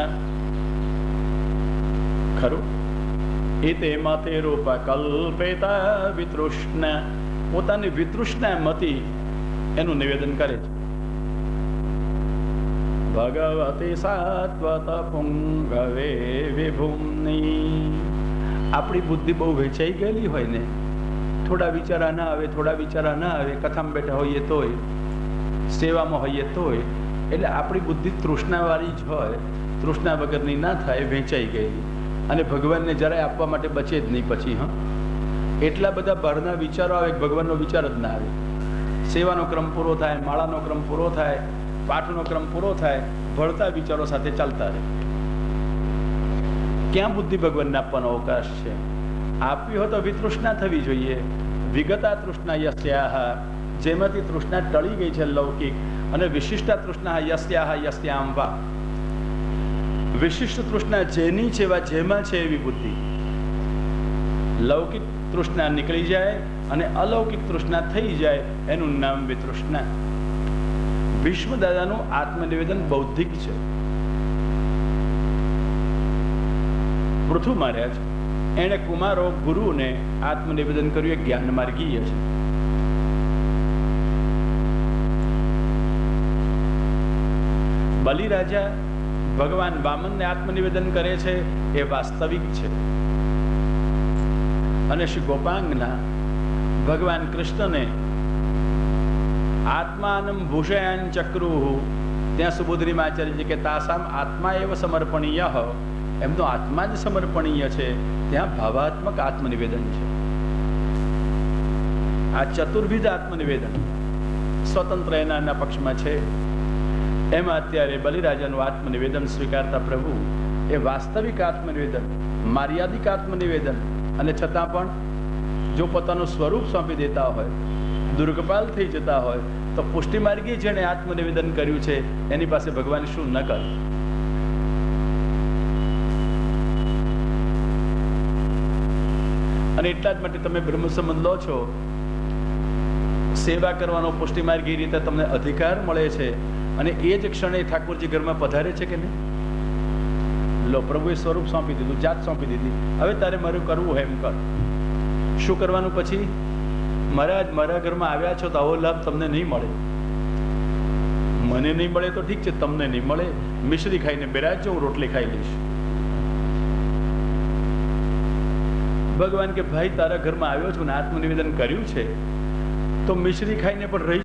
ખરું? એતે મતે રૂપ કલ્પેતા વિતૃષ્ણ, પોતાની વિતૃષ્ણા મતી એનું નિવેદન કરે છે. ભગવતી સાત્વત પુંગવે વિભુમ્ની. આપણી બુદ્ધિ બહુ વેચાઈ ગયેલી હોય ને, થોડા વિચારા ના આવે, થોડા વિચારા ના આવે, કથામાં બેઠા હોઈએ તોય, સેવામાં હોઈએ તોય, એટલે આપણી બુદ્ધિ તૃષ્ણાવાળી જ હોય, તૃષ્ણા વગરની ના થાય, વેચાઈ ગયેલી, અને ભગવાનને જરાય આપવા માટે બચે જ નહીં પછી. એટલા બધા બહારના વિચારો આવે, ભગવાનનો વિચાર જ ના આવે. સેવાનો ક્રમ પૂરો થાય, માળાનો ક્રમ પૂરો થાય, પાઠનો ક્રમ પૂરો થાય, ભળતા વિચારો સાથે ચાલતા રહે. ક્યાં બુદ્ધિ ભગવાનને આપવાનો અવકાશ છે? આપવી હોય તો વિતૃષ્ણા થવી જોઈએ. વિગતા તૃષ્ણા યસ્યાહ, જેમાંથી તૃષ્ણા ટળી ગઈ છે લૌકિક, અને વિશિષ્ટા તૃષ્ણા યસ્યાહ યસ્યામ વા. વિશિષ્ટ તૃષ્ણા જેની છે વા જેમાં છે એવી બુદ્ધિ. લૌકિક તૃષ્ણા નીકળી જાય અને અલૌકિક તૃષ્ણા થઈ જાય, એનું નામ વિતૃષ્ણા. ભીષ્મ દાદાનું આત્મનિવેદન બૌદ્ધિક છે. પૃથુ મહારાજ એણે કુમારો ગુરુને આત્મનિવેદન કર્યું, એ જ્ઞાન માર્ગીય છે. બલિરાજા ભગવાન વામનને આત્મનિવેદન કરે છે, એ વાસ્તવિક છે. અને શ્રી ગોપાંગના ભગવાન કૃષ્ણને આત્માનમ ભૂષયાન ચક્રુઃ, ત્યાં સુબોધરીમાં આચાર્યજી કે તાસામ આત્મા એવ સમર્પણીય, એમનો આત્મા જ સમર્પણીય છે. ત્યાં ભાવાત્મક આત્મનિવેદન છે. આ ચતુર્વિધ આત્મનિવેદન સ્વતંત્ર એના પક્ષમાં છે. એમાં અત્યારે બલિરાજાનું આત્મનિવેદન સ્વીકારતા પ્રભુ એ વાસ્તવિક આત્મનિવેદન, મર્યાદિક આત્મનિવેદન, અને છતાં પણ જો પોતાનું સ્વરૂપ સોંપી દેતા હોય, દુર્ગપાલ થઈ જતા હોય, તો પુષ્ટિ માર્ગી જેણે આત્મનિવેદન કર્યું છે એની પાસે ભગવાન શું ન કરે. અને એટલા જ માટે તમે બ્રહ્મ સંબંધ લો છો, સેવા કરવાનો પુષ્ટિ માર્ગી રીતે તમને અધિકાર મળે છે, અને એ જ ક્ષણે ઠાકોરજી ઘરમાં પધારે છે કે નહીં? લો, પ્રભુએ સ્વરૂપ સોંપી દીધું, જાત સોંપી દીધી, હવે તારે મારું કરવું એમ કર. શું કરવાનું પછી? મહારાજ મારા ઘરમાં આવ્યા છો તો આવો લાભ તમને નહીં મળે. મને નહીં મળે તો ઠીક છે, તમને નહીં મળે. મિશ્રી ખાઈને બેરાજો, હું રોટલી ખાઈ લઈશ. ભગવાન કે ભાઈ તારા ઘરમાં આવ્યો છું ને આત્મનિવેદન કર્યું છે, તો મિશ્રી ખાઈને પણ રહી